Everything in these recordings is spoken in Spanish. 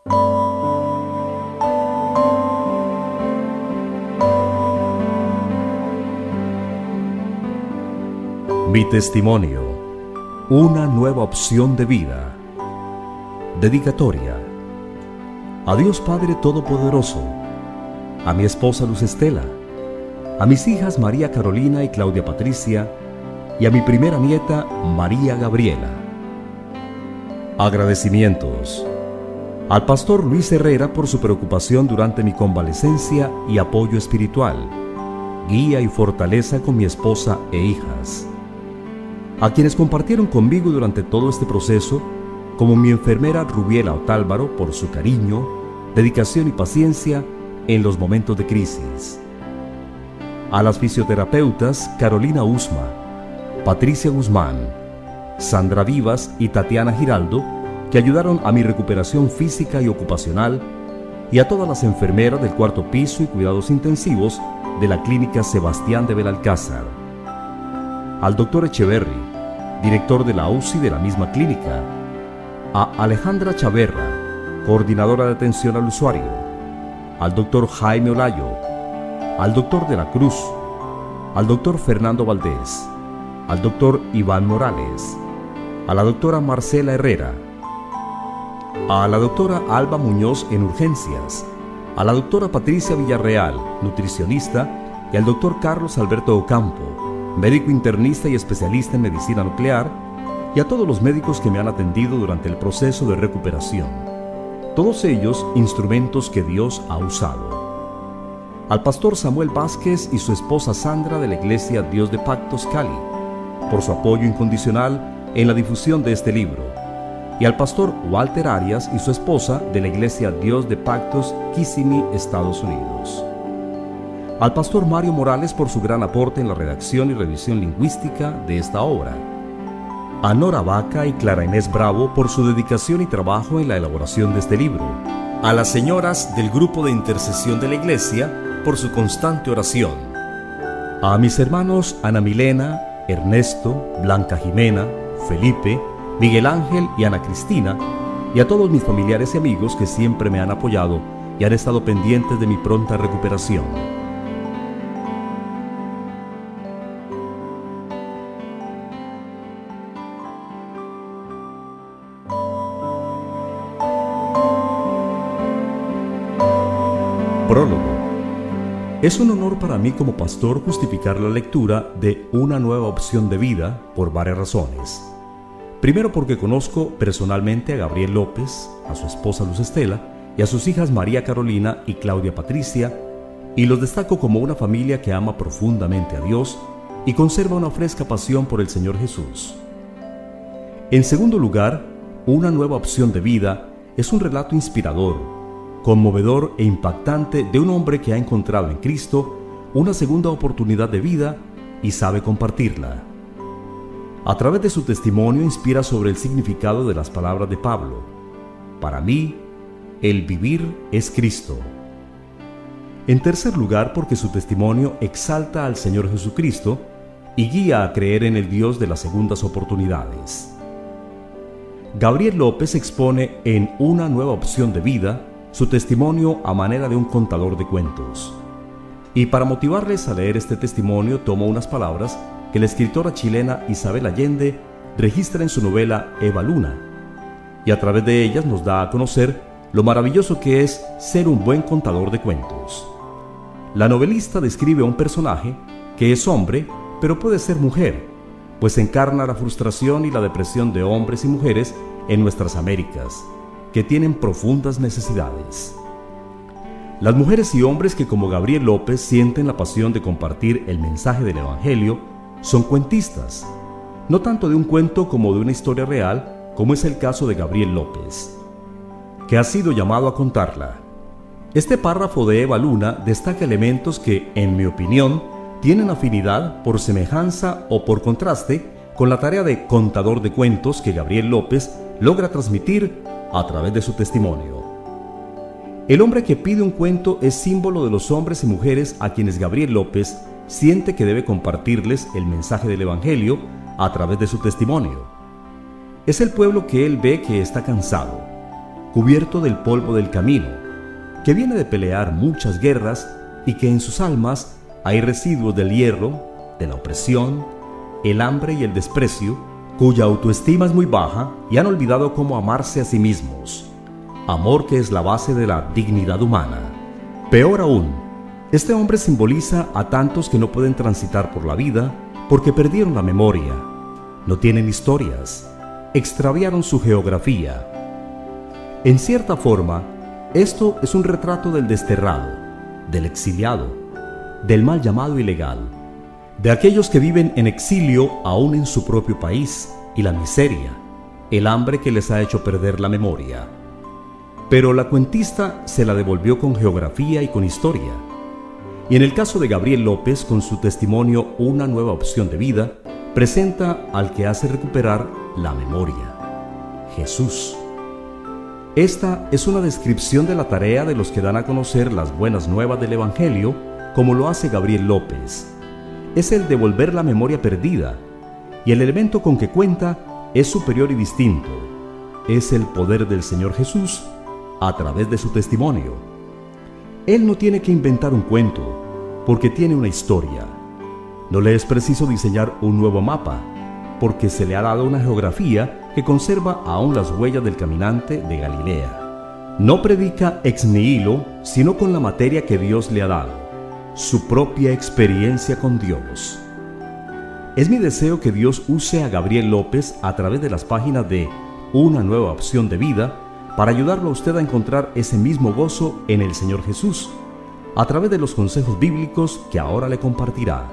Mi testimonio, una nueva opción de vida. Dedicatoria. A Dios Padre Todopoderoso, a mi esposa Luz Estela, a mis hijas María Carolina y Claudia Patricia, y a mi primera nieta María Gabriela. Agradecimientos al pastor Luis Herrera por su preocupación durante mi convalecencia y apoyo espiritual, guía y fortaleza con mi esposa e hijas. A quienes compartieron conmigo durante todo este proceso, como mi enfermera Rubiela Otálvaro por su cariño, dedicación y paciencia en los momentos de crisis. A las fisioterapeutas Carolina Usma, Patricia Guzmán, Sandra Vivas y Tatiana Giraldo, que ayudaron a mi recuperación física y ocupacional, y a todas las enfermeras del cuarto piso y cuidados intensivos de la Clínica Sebastián de Belalcázar. Al doctor Echeverry, director de la UCI de la misma clínica, a Alejandra Chaverra, coordinadora de atención al usuario, al doctor Jaime Olayo, al doctor de la Cruz, al doctor Fernando Valdés, al doctor Iván Morales, a la doctora Marcela Herrera, a la doctora Alba Muñoz en urgencias, a la doctora Patricia Villarreal, nutricionista, y al doctor Carlos Alberto Ocampo, médico internista y especialista en medicina nuclear, y a todos los médicos que me han atendido durante el proceso de recuperación. Todos ellos instrumentos que Dios ha usado. Al pastor Samuel Vázquez y su esposa Sandra de la Iglesia Dios de Pactos Cali, por su apoyo incondicional en la difusión de este libro, y al pastor Walter Arias y su esposa de la Iglesia Dios de Pactos Kissimmee, Estados Unidos. Al pastor Mario Morales por su gran aporte en la redacción y revisión lingüística de esta obra. A Nora Vaca y Clara Inés Bravo por su dedicación y trabajo en la elaboración de este libro. A las señoras del grupo de intercesión de la Iglesia por su constante oración. A mis hermanos Ana Milena, Ernesto, Blanca Jimena, Felipe, Miguel Ángel y Ana Cristina, y a todos mis familiares y amigos que siempre me han apoyado y han estado pendientes de mi pronta recuperación. Prólogo. Es un honor para mí como pastor justificar la lectura de Una nueva opción de vida por varias razones. Primero, porque conozco personalmente a Gabriel López, a su esposa Luz Estela y a sus hijas María Carolina y Claudia Patricia, y los destaco como una familia que ama profundamente a Dios y conserva una fresca pasión por el Señor Jesús. En segundo lugar, Una nueva opción de vida es un relato inspirador, conmovedor e impactante de un hombre que ha encontrado en Cristo una segunda oportunidad de vida y sabe compartirla. A través de su testimonio inspira sobre el significado de las palabras de Pablo: para mí, el vivir es Cristo. En tercer lugar, porque su testimonio exalta al Señor Jesucristo y guía a creer en el Dios de las segundas oportunidades. Gabriel López expone en Una nueva opción de vida su testimonio a manera de un contador de cuentos. Y para motivarles a leer este testimonio tomo unas palabras que la escritora chilena Isabel Allende registra en su novela Eva Luna, y a través de ellas nos da a conocer lo maravilloso que es ser un buen contador de cuentos. La novelista describe a un personaje que es hombre, pero puede ser mujer, pues encarna la frustración y la depresión de hombres y mujeres en nuestras Américas, que tienen profundas necesidades. Las mujeres y hombres que, como Gabriel López, sienten la pasión de compartir el mensaje del Evangelio son cuentistas, no tanto de un cuento como de una historia real, como es el caso de Gabriel López, que ha sido llamado a contarla. Este párrafo de Eva Luna destaca elementos que, en mi opinión, tienen afinidad por semejanza o por contraste con la tarea de contador de cuentos que Gabriel López logra transmitir a través de su testimonio. El hombre que pide un cuento es símbolo de los hombres y mujeres a quienes Gabriel López siente que debe compartirles el mensaje del Evangelio a través de su testimonio. Es el pueblo que él ve que está cansado, cubierto del polvo del camino, que viene de pelear muchas guerras y que en sus almas hay residuos del hierro, de la opresión, el hambre y el desprecio, cuya autoestima es muy baja y han olvidado cómo amarse a sí mismos, amor que es la base de la dignidad humana. Peor aún, este hombre simboliza a tantos que no pueden transitar por la vida porque perdieron la memoria, no tienen historias, extraviaron su geografía. En cierta forma, esto es un retrato del desterrado, del exiliado, del mal llamado ilegal, de aquellos que viven en exilio aún en su propio país, y la miseria, el hambre que les ha hecho perder la memoria. Pero la cuentista se la devolvió con geografía y con historia. Y en el caso de Gabriel López, con su testimonio Una nueva opción de vida, presenta al que hace recuperar la memoria: Jesús. Esta es una descripción de la tarea de los que dan a conocer las buenas nuevas del Evangelio, como lo hace Gabriel López. Es el devolver la memoria perdida, y el elemento con que cuenta es superior y distinto. Es el poder del Señor Jesús a través de su testimonio. Él no tiene que inventar un cuento, porque tiene una historia. No le es preciso diseñar un nuevo mapa, porque se le ha dado una geografía que conserva aún las huellas del caminante de Galilea. No predica ex nihilo, sino con la materia que Dios le ha dado, su propia experiencia con Dios. Es mi deseo que Dios use a Gabriel López a través de las páginas de Una nueva opción de vida para ayudarlo a usted a encontrar ese mismo gozo en el Señor Jesús, a través de los consejos bíblicos que ahora le compartirá.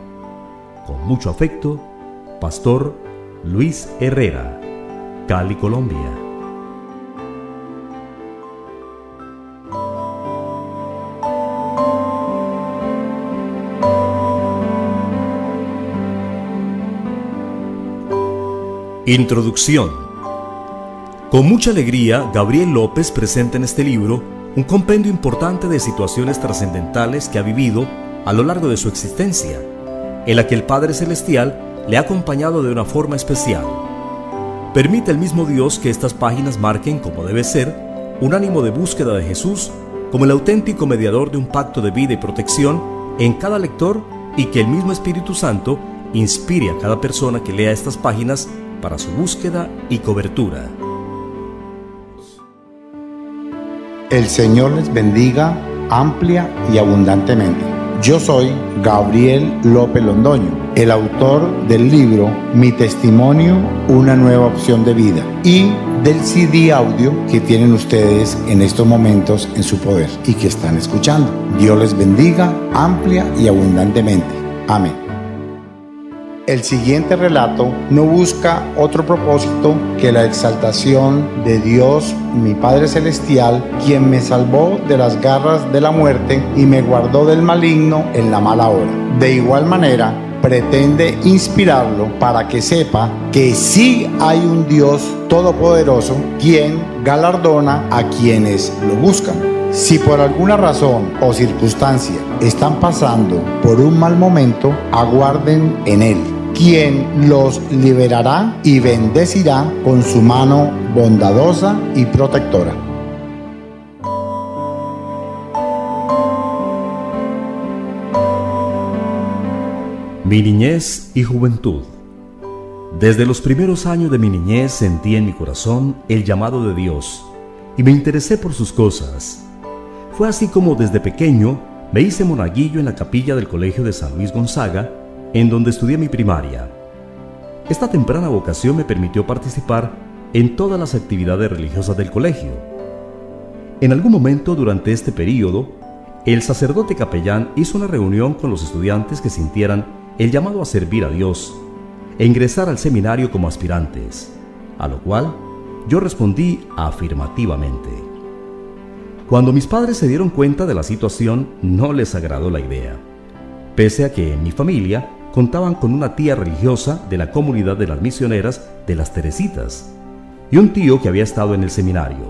Con mucho afecto, Pastor Luis Herrera, Cali, Colombia. Introducción. Con mucha alegría, Gabriel López presenta en este libro un compendio importante de situaciones trascendentales que ha vivido a lo largo de su existencia, en la que el Padre Celestial le ha acompañado de una forma especial. Permite el mismo Dios que estas páginas marquen, como debe ser, un ánimo de búsqueda de Jesús como el auténtico mediador de un pacto de vida y protección en cada lector, y que el mismo Espíritu Santo inspire a cada persona que lea estas páginas para su búsqueda y cobertura. El Señor les bendiga amplia y abundantemente. Yo soy Gabriel López Londoño, el autor del libro Mi Testimonio, Una Nueva Opción de Vida, y del CD audio que tienen ustedes en estos momentos en su poder y que están escuchando. Dios les bendiga amplia y abundantemente. Amén. El siguiente relato no busca otro propósito que la exaltación de Dios, mi Padre Celestial, quien me salvó de las garras de la muerte y me guardó del maligno en la mala hora. De igual manera, pretende inspirarlo para que sepa que sí hay un Dios todopoderoso quien galardona a quienes lo buscan. Si por alguna razón o circunstancia están pasando por un mal momento, aguarden en Él, quien los liberará y bendecirá con su mano bondadosa y protectora. Mi niñez y juventud. Desde los primeros años de mi niñez sentí en mi corazón el llamado de Dios y me interesé por sus cosas. Fue así como desde pequeño me hice monaguillo en la capilla del Colegio de San Luis Gonzaga, en donde estudié mi primaria. Esta temprana vocación me permitió participar en todas las actividades religiosas del colegio. En algún momento durante este período, el sacerdote capellán hizo una reunión con los estudiantes que sintieran el llamado a servir a Dios e ingresar al seminario como aspirantes, a lo cual yo respondí afirmativamente. Cuando mis padres se dieron cuenta de la situación, no les agradó la idea, pese a que en mi familia contaban con una tía religiosa de la comunidad de las misioneras de las Teresitas y un tío que había estado en el seminario,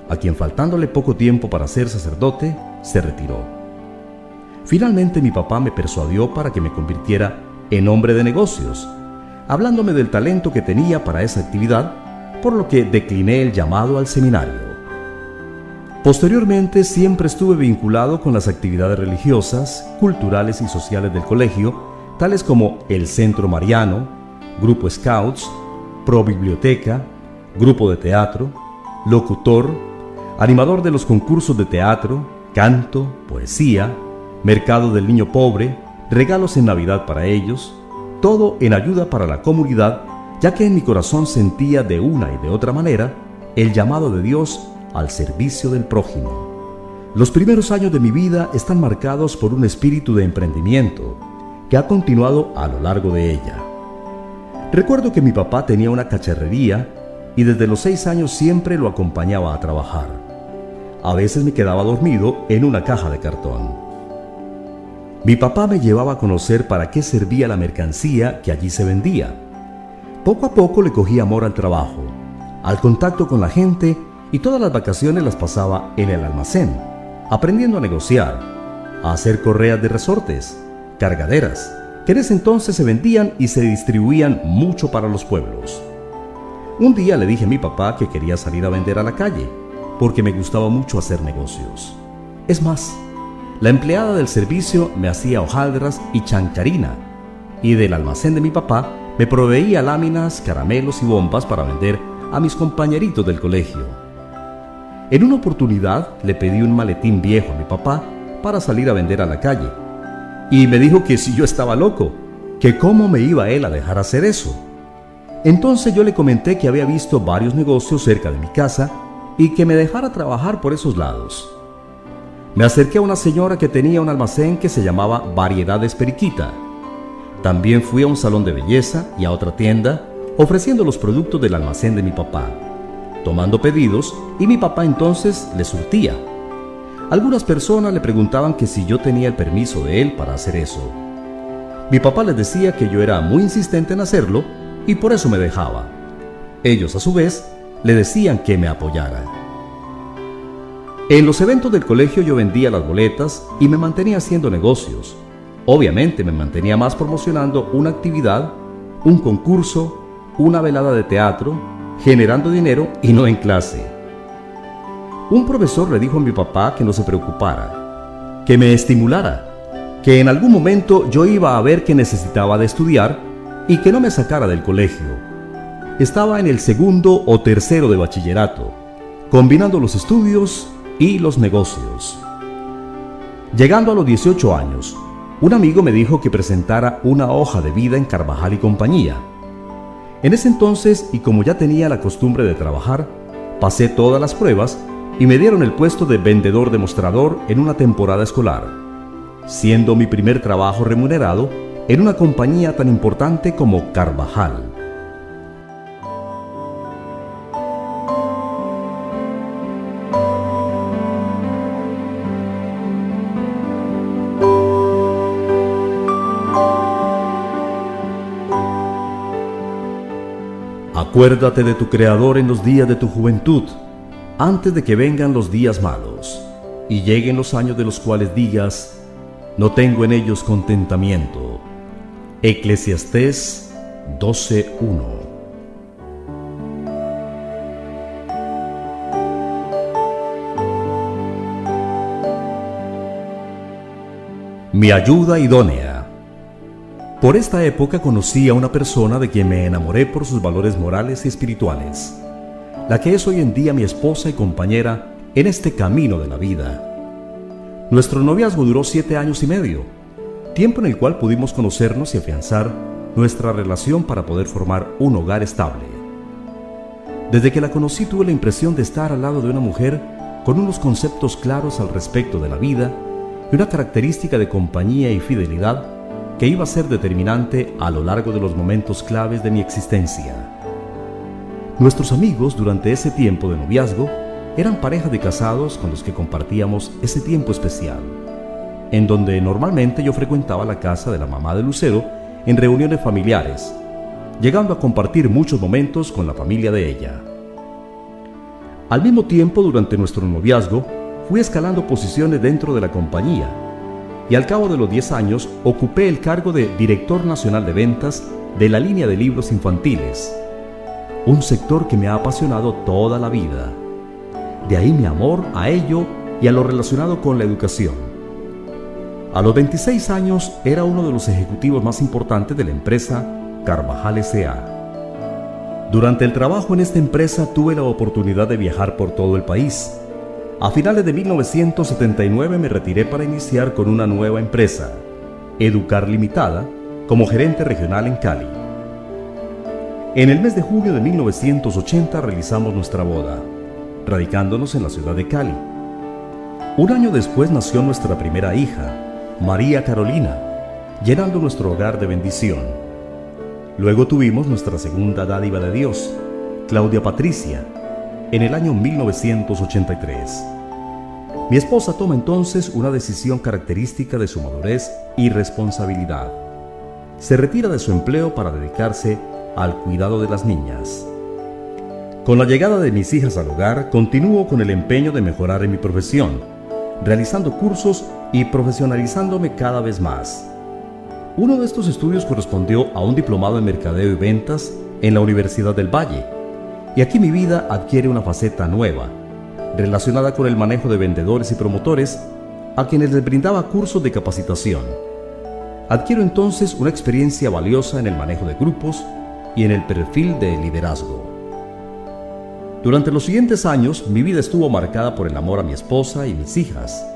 a quien, faltándole poco tiempo para ser sacerdote, se retiró. Finalmente mi papá me persuadió para que me convirtiera en hombre de negocios, hablándome del talento que tenía para esa actividad, por lo que decliné el llamado al seminario. Posteriormente siempre estuve vinculado con las actividades religiosas, culturales y sociales del colegio, tales como el Centro Mariano, Grupo Scouts, Pro Biblioteca, Grupo de Teatro, locutor, animador de los concursos de teatro, canto, poesía, mercado del niño pobre, regalos en Navidad para ellos, todo en ayuda para la comunidad, ya que en mi corazón sentía de una y de otra manera el llamado de Dios al servicio del prójimo. Los primeros años de mi vida están marcados por un espíritu de emprendimiento que ha continuado a lo largo de ella. Recuerdo que mi papá tenía una cacharrería y desde los 6 años siempre lo acompañaba a trabajar. A veces me quedaba dormido en una caja de cartón. Mi papá me llevaba a conocer para qué servía la mercancía que allí se vendía. Poco a poco le cogí amor al trabajo, al contacto con la gente, y todas las vacaciones las pasaba en el almacén, aprendiendo a negociar, a hacer correas de resortes, cargaderas, que en ese entonces se vendían y se distribuían mucho para los pueblos. Un día le dije a mi papá que quería salir a vender a la calle, porque me gustaba mucho hacer negocios. Es más, la empleada del servicio me hacía hojaldras y chancarina, y del almacén de mi papá me proveía láminas, caramelos y bombas para vender a mis compañeritos del colegio. En una oportunidad le pedí un maletín viejo a mi papá para salir a vender a la calle, y me dijo que si yo estaba loco, que cómo me iba él a dejar hacer eso. Entonces yo le comenté que había visto varios negocios cerca de mi casa y que me dejara trabajar por esos lados. Me acerqué a una señora que tenía un almacén que se llamaba Variedades Periquita. También fui a un salón de belleza y a otra tienda ofreciendo los productos del almacén de mi papá, tomando pedidos, y mi papá entonces le surtía. Algunas personas le preguntaban que si yo tenía el permiso de él para hacer eso. Mi papá les decía que yo era muy insistente en hacerlo y por eso me dejaba. Ellos a su vez le decían que me apoyara. En los eventos del colegio yo vendía las boletas y me mantenía haciendo negocios. Obviamente me mantenía más promocionando una actividad, un concurso, una velada de teatro, generando dinero y no en clase. Un profesor le dijo a mi papá que no se preocupara, que me estimulara, que en algún momento yo iba a ver que necesitaba de estudiar y que no me sacara del colegio. Estaba en el 2º o 3º de bachillerato, combinando los estudios y los negocios. Llegando a los 18 años, un amigo me dijo que presentara una hoja de vida en Carvajal y compañía. En ese entonces, y como ya tenía la costumbre de trabajar, pasé todas las pruebas y me dieron el puesto de vendedor demostrador en una temporada escolar, siendo mi primer trabajo remunerado en una compañía tan importante como Carvajal. Acuérdate de tu Creador en los días de tu juventud, antes de que vengan los días malos, y lleguen los años de los cuales digas, no tengo en ellos contentamiento. Eclesiastés 12:1. Mi ayuda idónea. Por esta época conocí a una persona de quien me enamoré por sus valores morales y espirituales, la que es hoy en día mi esposa y compañera en este camino de la vida. Nuestro noviazgo duró 7 años y medio, tiempo en el cual pudimos conocernos y afianzar nuestra relación para poder formar un hogar estable. Desde que la conocí tuve la impresión de estar al lado de una mujer con unos conceptos claros al respecto de la vida y una característica de compañía y fidelidad que iba a ser determinante a lo largo de los momentos claves de mi existencia. Nuestros amigos durante ese tiempo de noviazgo eran pareja de casados con los que compartíamos ese tiempo especial, en donde normalmente yo frecuentaba la casa de la mamá de Lucero en reuniones familiares, llegando a compartir muchos momentos con la familia de ella. Al mismo tiempo, durante nuestro noviazgo, fui escalando posiciones dentro de la compañía, y al cabo de los 10 años ocupé el cargo de Director Nacional de Ventas de la línea de libros infantiles, un sector que me ha apasionado toda la vida. De ahí mi amor a ello y a lo relacionado con la educación. A los 26 años era uno de los ejecutivos más importantes de la empresa Carvajal S.A. Durante el trabajo en esta empresa tuve la oportunidad de viajar por todo el país. A finales de 1979 me retiré para iniciar con una nueva empresa, Educar Limitada, como gerente regional en Cali. En el mes de junio de 1980 realizamos nuestra boda, radicándonos en la ciudad de Cali. Un año después nació nuestra primera hija, María Carolina, llenando nuestro hogar de bendición. Luego tuvimos nuestra segunda dádiva de Dios, Claudia Patricia, en el año 1983. Mi esposa toma entonces una decisión característica de su madurez y responsabilidad. Se retira de su empleo para dedicarse al cuidado de las niñas. Con la llegada de mis hijas al hogar, continúo con el empeño de mejorar en mi profesión, realizando cursos y profesionalizándome cada vez más. Uno de estos estudios correspondió a un diplomado en Mercadeo y Ventas en la Universidad del Valle, y aquí mi vida adquiere una faceta nueva, relacionada con el manejo de vendedores y promotores, a quienes les brindaba cursos de capacitación. Adquiero entonces una experiencia valiosa en el manejo de grupos y en el perfil de liderazgo. Durante los siguientes años, mi vida estuvo marcada por el amor a mi esposa y mis hijas,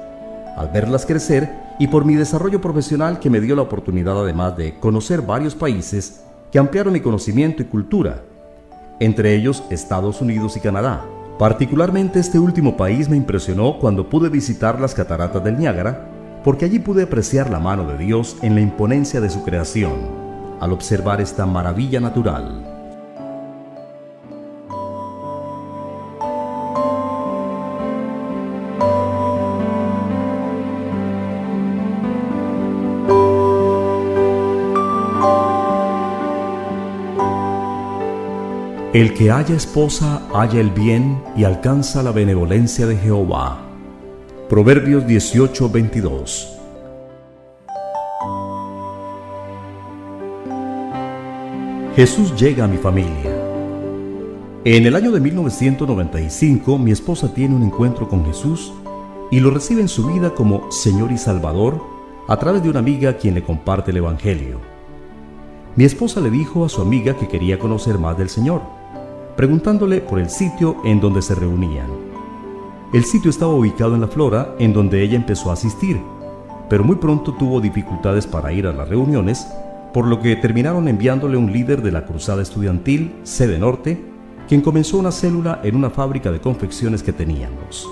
al verlas crecer y por mi desarrollo profesional que me dio la oportunidad además de conocer varios países que ampliaron mi conocimiento y cultura, entre ellos Estados Unidos y Canadá. Particularmente este último país me impresionó cuando pude visitar las cataratas del Niágara, porque allí pude apreciar la mano de Dios en la imponencia de su creación, al observar esta maravilla natural. El que haya esposa halla el bien y alcanza la benevolencia de Jehová. Proverbios 18:22. Jesús llega a mi familia. En el año de 1995, mi esposa tiene un encuentro con Jesús y lo recibe en su vida como Señor y Salvador a través de una amiga quien le comparte el Evangelio. Mi esposa le dijo a su amiga que quería conocer más del Señor, preguntándole por el sitio en donde se reunían. El sitio estaba ubicado en La Flora, en donde ella empezó a asistir, pero muy pronto tuvo dificultades para ir a las reuniones, por lo que terminaron enviándole un líder de la Cruzada Estudiantil, sede norte, quien comenzó una célula en una fábrica de confecciones que teníamos.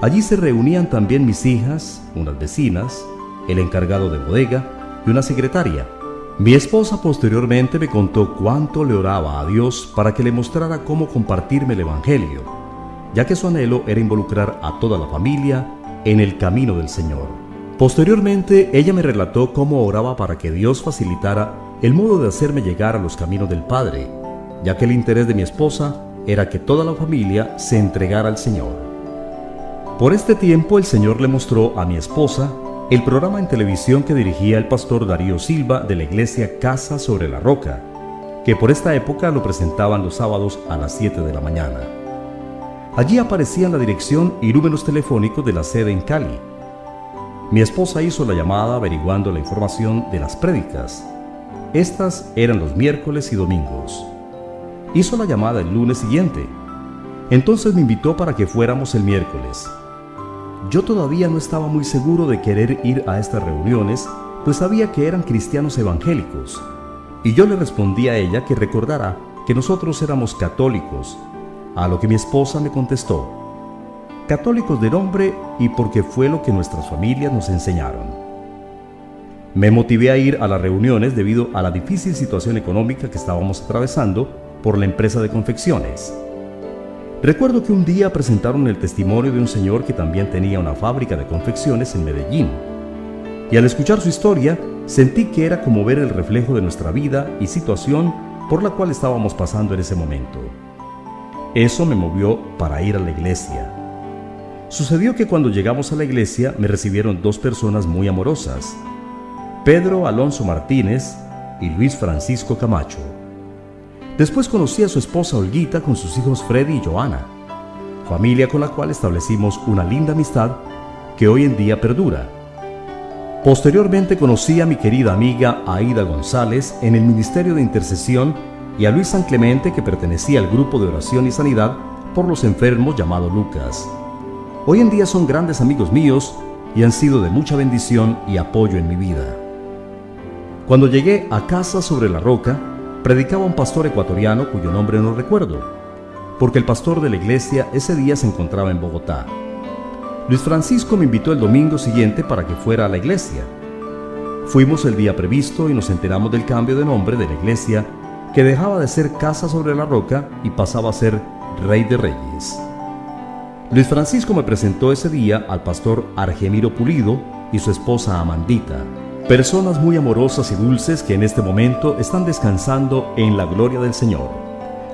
Allí se reunían también mis hijas, unas vecinas, el encargado de bodega y una secretaria. Mi esposa posteriormente me contó cuánto le oraba a Dios para que le mostrara cómo compartirme el Evangelio, ya que su anhelo era involucrar a toda la familia en el camino del Señor. Posteriormente, ella me relató cómo oraba para que Dios facilitara el modo de hacerme llegar a los caminos del Padre, ya que el interés de mi esposa era que toda la familia se entregara al Señor. Por este tiempo, el Señor le mostró a mi esposa el programa en televisión que dirigía el pastor Darío Silva de la iglesia Casa sobre la Roca, que por esta época lo presentaban los sábados a las 7 de la mañana. Allí aparecían la dirección y números telefónicos de la sede en Cali. Mi esposa hizo la llamada averiguando la información de las prédicas. Estas eran los miércoles y domingos. Hizo la llamada el lunes siguiente. Entonces me invitó para que fuéramos el miércoles. Yo todavía no estaba muy seguro de querer ir a estas reuniones, pues sabía que eran cristianos evangélicos. Y yo le respondí a ella que recordara que nosotros éramos católicos, a lo que mi esposa me contestó: católicos de nombre y porque fue lo que nuestras familias nos enseñaron. Me motivé a ir a las reuniones debido a la difícil situación económica que estábamos atravesando por la empresa de confecciones. Recuerdo que un día presentaron el testimonio de un señor que también tenía una fábrica de confecciones en Medellín. Y al escuchar su historia, sentí que era como ver el reflejo de nuestra vida y situación por la cual estábamos pasando en ese momento. Eso me movió para ir a la iglesia. Sucedió que cuando llegamos a la iglesia me recibieron dos personas muy amorosas, Pedro Alonso Martínez y Luis Francisco Camacho. Después conocí a su esposa Olguita con sus hijos Freddy y Joana. familia con la cual establecimos una linda amistad que hoy en día perdura. Posteriormente conocí a mi querida amiga Aida González en el Ministerio de Intercesión y a Luis San Clemente, que pertenecía al grupo de oración y sanidad por los enfermos llamado Lucas. Hoy en día son grandes amigos míos y han sido de mucha bendición y apoyo en mi vida. Cuando llegué a Casa sobre la Roca, predicaba un pastor ecuatoriano cuyo nombre no recuerdo, porque el pastor de la iglesia ese día se encontraba en Bogotá. Luis Francisco me invitó el domingo siguiente para que fuera a la iglesia. Fuimos el día previsto y nos enteramos del cambio de nombre de la iglesia, que dejaba de ser Casa sobre la Roca y pasaba a ser Rey de Reyes. Luis Francisco me presentó ese día al pastor Argemiro Pulido y su esposa Amandita, personas muy amorosas y dulces que en este momento están descansando en la gloria del Señor,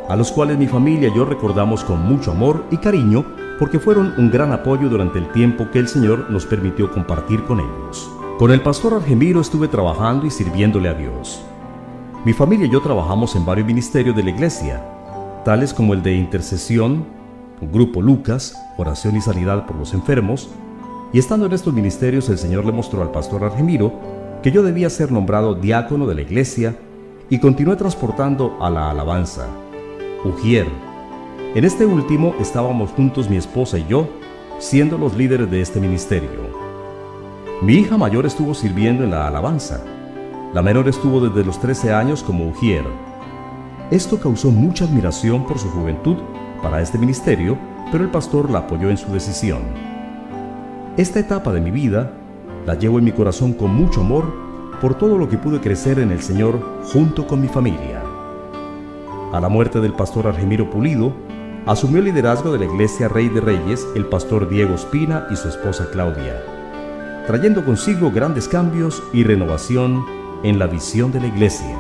a los cuales mi familia y yo recordamos con mucho amor y cariño porque fueron un gran apoyo durante el tiempo que el Señor nos permitió compartir con ellos. Con el pastor Argemiro estuve trabajando y sirviéndole a Dios. Mi familia y yo trabajamos en varios ministerios de la iglesia, tales como el de intercesión, Grupo Lucas, oración y sanidad por los enfermos, y estando en estos ministerios el Señor le mostró al pastor Argemiro que yo debía ser nombrado diácono de la iglesia y continué transportando a la alabanza, Ujier. En este último estábamos juntos mi esposa y yo, siendo los líderes de este ministerio. Mi hija mayor estuvo sirviendo en la alabanza. La menor estuvo desde los 13 años como Ujier. Esto causó mucha admiración por su juventud para este ministerio, pero el pastor la apoyó en su decisión. Esta etapa de mi vida la llevo en mi corazón con mucho amor por todo lo que pude crecer en el Señor junto con mi familia. A la muerte del pastor Argemiro Pulido, asumió el liderazgo de la iglesia Rey de Reyes el pastor Diego Espina y su esposa Claudia, trayendo consigo grandes cambios y renovación en la visión de la iglesia.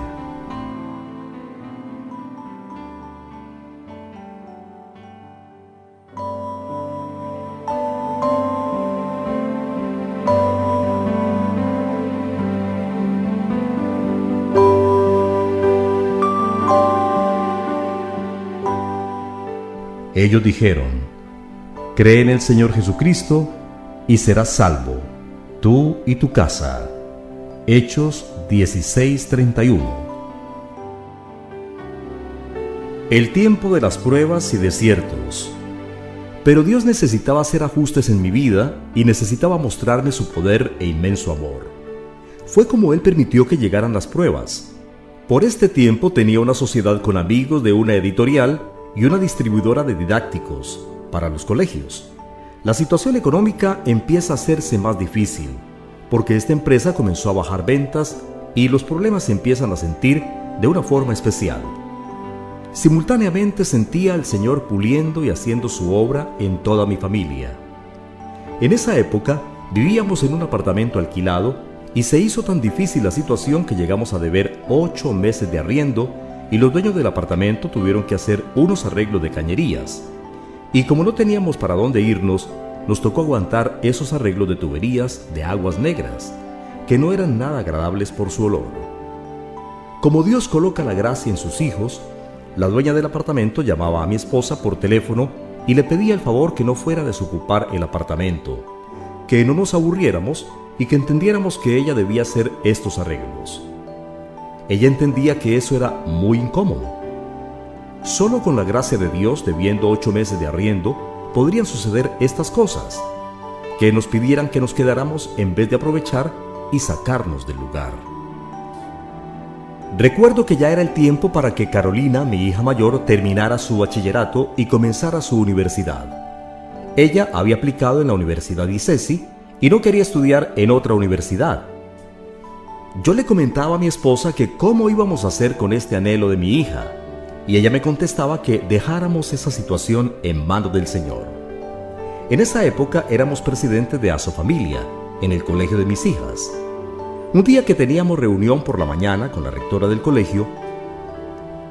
Ellos dijeron: cree en el Señor Jesucristo y serás salvo, tú y tu casa. Hechos 16:31. El tiempo de las pruebas y desiertos. Pero Dios necesitaba hacer ajustes en mi vida y necesitaba mostrarme su poder e inmenso amor. Fue como Él permitió que llegaran las pruebas. Por este tiempo tenía una sociedad con amigos de una editorial y una distribuidora de didácticos para los colegios. La situación económica empieza a hacerse más difícil, porque esta empresa comenzó a bajar ventas y los problemas se empiezan a sentir de una forma especial. Simultáneamente sentía al Señor puliendo y haciendo su obra en toda mi familia. En esa época vivíamos en un apartamento alquilado y se hizo tan difícil la situación que llegamos a deber 8 meses de arriendo y los dueños del apartamento tuvieron que hacer unos arreglos de cañerías. Y como no teníamos para dónde irnos, nos tocó aguantar esos arreglos de tuberías de aguas negras, que no eran nada agradables por su olor. Como Dios coloca la gracia en sus hijos, la dueña del apartamento llamaba a mi esposa por teléfono y le pedía el favor que no fuera a desocupar el apartamento, que no nos aburriéramos y que entendiéramos que ella debía hacer estos arreglos. Ella entendía que eso era muy incómodo. Solo con la gracia de Dios, debiendo 8 meses de arriendo, podrían suceder estas cosas, que nos pidieran que nos quedáramos en vez de aprovechar y sacarnos del lugar. Recuerdo que ya era el tiempo para que Carolina, mi hija mayor, terminara su bachillerato y comenzara su universidad. Ella había aplicado en la Universidad ICESI y no quería estudiar en otra universidad. Yo le comentaba a mi esposa que cómo íbamos a hacer con este anhelo de mi hija, y ella me contestaba que dejáramos esa situación en manos del Señor. En esa época éramos presidentes de Asofamilia, en el colegio de mis hijas. Un día que teníamos reunión por la mañana con la rectora del colegio,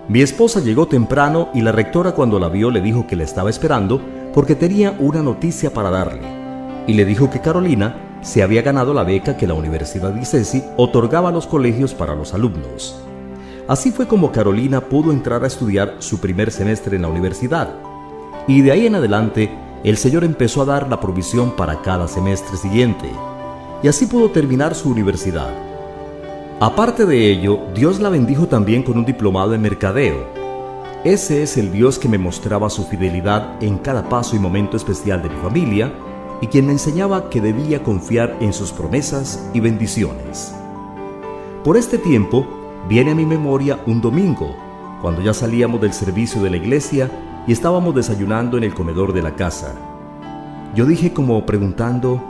mi esposa llegó temprano y la rectora, cuando la vio, le dijo que la estaba esperando porque tenía una noticia para darle, y le dijo que Carolina se había ganado la beca que la Universidad ICESI otorgaba a los colegios para los alumnos. Así fue como Carolina pudo entrar a estudiar su primer semestre en la universidad. y de ahí en adelante el Señor empezó a dar la provisión para cada semestre siguiente, y así pudo terminar su universidad. Aparte de ello, Dios la bendijo también con un diplomado en mercadeo. Ese es el Dios que me mostraba su fidelidad en cada paso y momento especial de mi familia, y quien me enseñaba que debía confiar en sus promesas y bendiciones. Por este tiempo, viene a mi memoria un domingo, cuando ya salíamos del servicio de la iglesia y estábamos desayunando en el comedor de la casa. Yo dije como preguntando,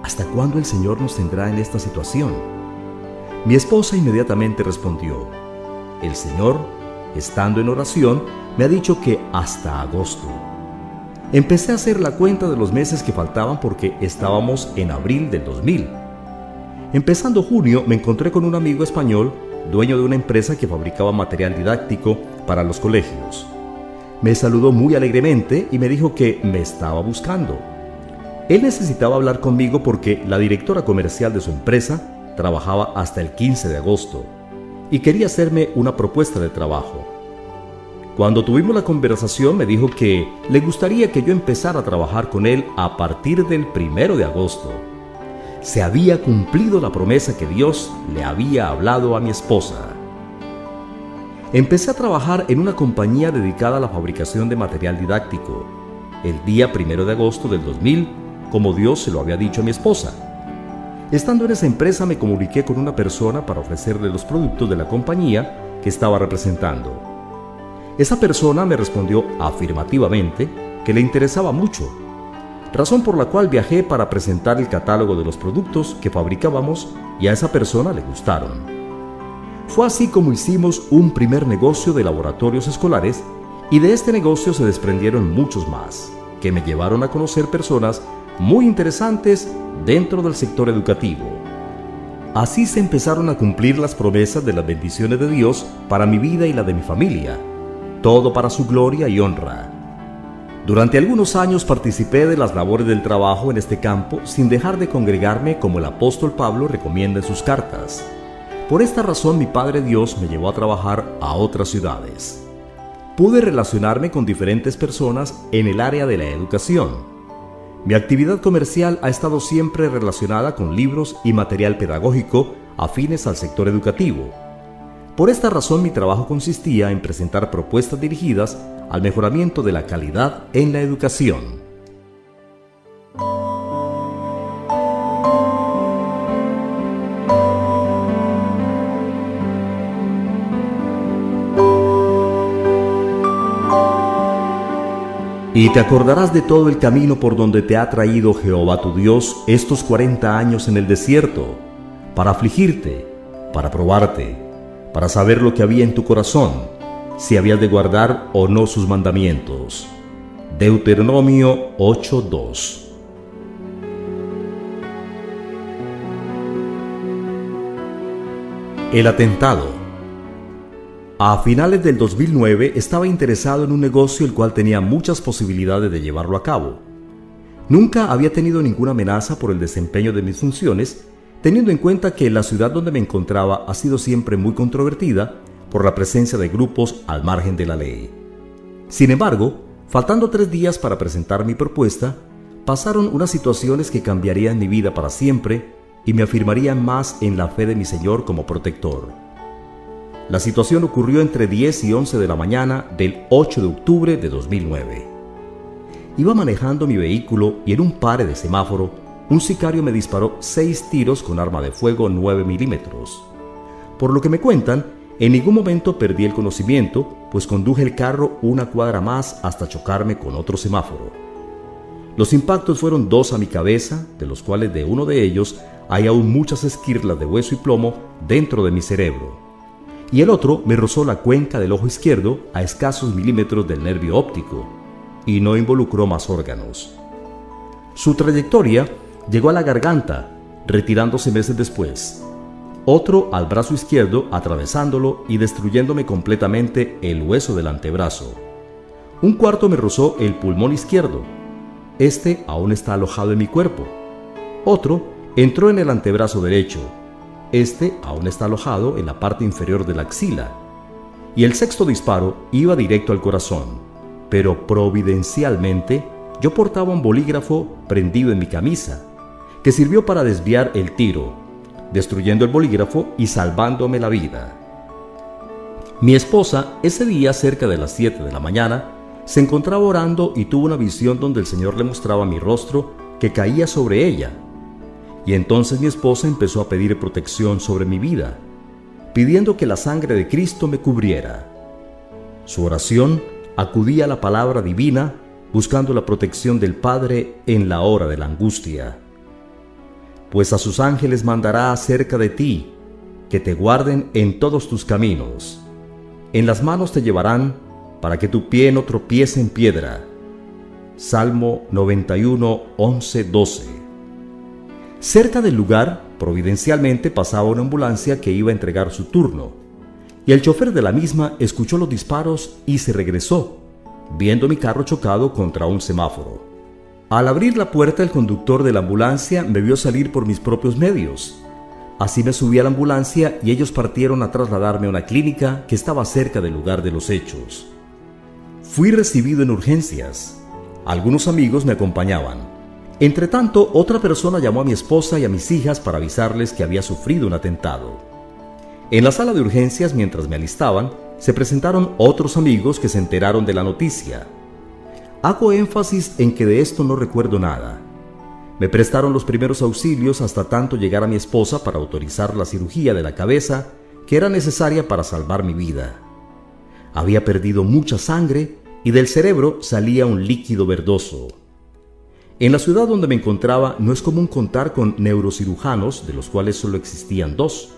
¿hasta cuándo el Señor nos tendrá en esta situación? Mi esposa inmediatamente respondió, el Señor, estando en oración, me ha dicho que hasta agosto. Empecé a hacer la cuenta de los meses que faltaban porque estábamos en abril del 2000. Empezando junio me encontré con un amigo español, dueño de una empresa que fabricaba material didáctico para los colegios. Me saludó muy alegremente y me dijo que me estaba buscando. Él necesitaba hablar conmigo porque la directora comercial de su empresa trabajaba hasta el 15 de agosto y quería hacerme una propuesta de trabajo. Cuando tuvimos la conversación me dijo que le gustaría que yo empezara a trabajar con él a partir del 1 de agosto. Se había cumplido la promesa que Dios le había hablado a mi esposa. Empecé a trabajar en una compañía dedicada a la fabricación de material didáctico, el día 1 de agosto del 2000, como Dios se lo había dicho a mi esposa. Estando en esa empresa me comuniqué con una persona para ofrecerle los productos de la compañía que estaba representando. Esa persona me respondió afirmativamente que le interesaba mucho, razón por la cual viajé para presentar el catálogo de los productos que fabricábamos y a esa persona le gustaron. Fue así como hicimos un primer negocio de laboratorios escolares y de este negocio se desprendieron muchos más, que me llevaron a conocer personas muy interesantes dentro del sector educativo. Así se empezaron a cumplir las promesas de las bendiciones de Dios para mi vida y la de mi familia, todo para su gloria y honra. Durante algunos años participé de las labores del trabajo en este campo sin dejar de congregarme como el apóstol Pablo recomienda en sus cartas. Por esta razón mi Padre Dios me llevó a trabajar a otras ciudades. Pude relacionarme con diferentes personas en el área de la educación. Mi actividad comercial ha estado siempre relacionada con libros y material pedagógico afines al sector educativo. Por esta razón mi trabajo consistía en presentar propuestas dirigidas al mejoramiento de la calidad en la educación. Y te acordarás de todo el camino por donde te ha traído Jehová tu Dios estos 40 años en el desierto, para afligirte, para probarte, para saber lo que había en tu corazón, si habías de guardar o no sus mandamientos. Deuteronomio 8:2. El atentado. A finales del 2009 estaba interesado en un negocio el cual tenía muchas posibilidades de llevarlo a cabo. Nunca había tenido ninguna amenaza por el desempeño de mis funciones, teniendo en cuenta que la ciudad donde me encontraba ha sido siempre muy controvertida por la presencia de grupos al margen de la ley. Sin embargo, faltando 3 días para presentar mi propuesta, pasaron unas situaciones que cambiarían mi vida para siempre y me afirmarían más en la fe de mi Señor como protector. La situación ocurrió entre 10 y 11 de la mañana del 8 de octubre de 2009. Iba manejando mi vehículo y en un pare de semáforo, un sicario me disparó 6 tiros con arma de fuego 9 milímetros. Por lo que me cuentan, en ningún momento perdí el conocimiento, pues conduje el carro una cuadra más hasta chocarme con otro semáforo. Los impactos fueron 2 a mi cabeza, de los cuales de uno de ellos hay aún muchas esquirlas de hueso y plomo dentro de mi cerebro. Y el otro me rozó la cuenca del ojo izquierdo a escasos milímetros del nervio óptico, y no involucró más órganos. Su trayectoria llegó a la garganta, retirándose meses después. Otro al brazo izquierdo, atravesándolo y destruyéndome completamente el hueso del antebrazo. Un cuarto me rozó el pulmón izquierdo. Este aún está alojado en mi cuerpo. Otro entró en el antebrazo derecho. Este aún está alojado en la parte inferior de la axila. Y el 6º disparo iba directo al corazón. pero providencialmente yo portaba un bolígrafo prendido en mi camisa, que sirvió para desviar el tiro, destruyendo el bolígrafo y salvándome la vida. Mi esposa, ese día cerca de las 7 de la mañana, se encontraba orando y tuvo una visión donde el Señor le mostraba mi rostro que caía sobre ella. Y entonces mi esposa empezó a pedir protección sobre mi vida, pidiendo que la sangre de Cristo me cubriera. Su oración acudía a la palabra divina, buscando la protección del Padre en la hora de la angustia. Pues a sus ángeles mandará acerca de ti, que te guarden en todos tus caminos. En las manos te llevarán, para que tu pie no tropiece en piedra. Salmo 91, 11, 12. Cerca del lugar, providencialmente pasaba una ambulancia que iba a entregar su turno, y el chofer de la misma escuchó los disparos y se regresó, viendo mi carro chocado contra un semáforo. Al abrir la puerta, el conductor de la ambulancia me vio salir por mis propios medios. Así me subí a la ambulancia y ellos partieron a trasladarme a una clínica que estaba cerca del lugar de los hechos. Fui recibido en urgencias. Algunos amigos me acompañaban. Entretanto, otra persona llamó a mi esposa y a mis hijas para avisarles que había sufrido un atentado. En la sala de urgencias, mientras me alistaban, se presentaron otros amigos que se enteraron de la noticia. Hago énfasis en que de esto no recuerdo nada. Me prestaron los primeros auxilios hasta tanto llegara mi esposa para autorizar la cirugía de la cabeza que era necesaria para salvar mi vida. Había perdido mucha sangre y del cerebro salía un líquido verdoso. En la ciudad donde me encontraba no es común contar con neurocirujanos, de los cuales solo existían 2.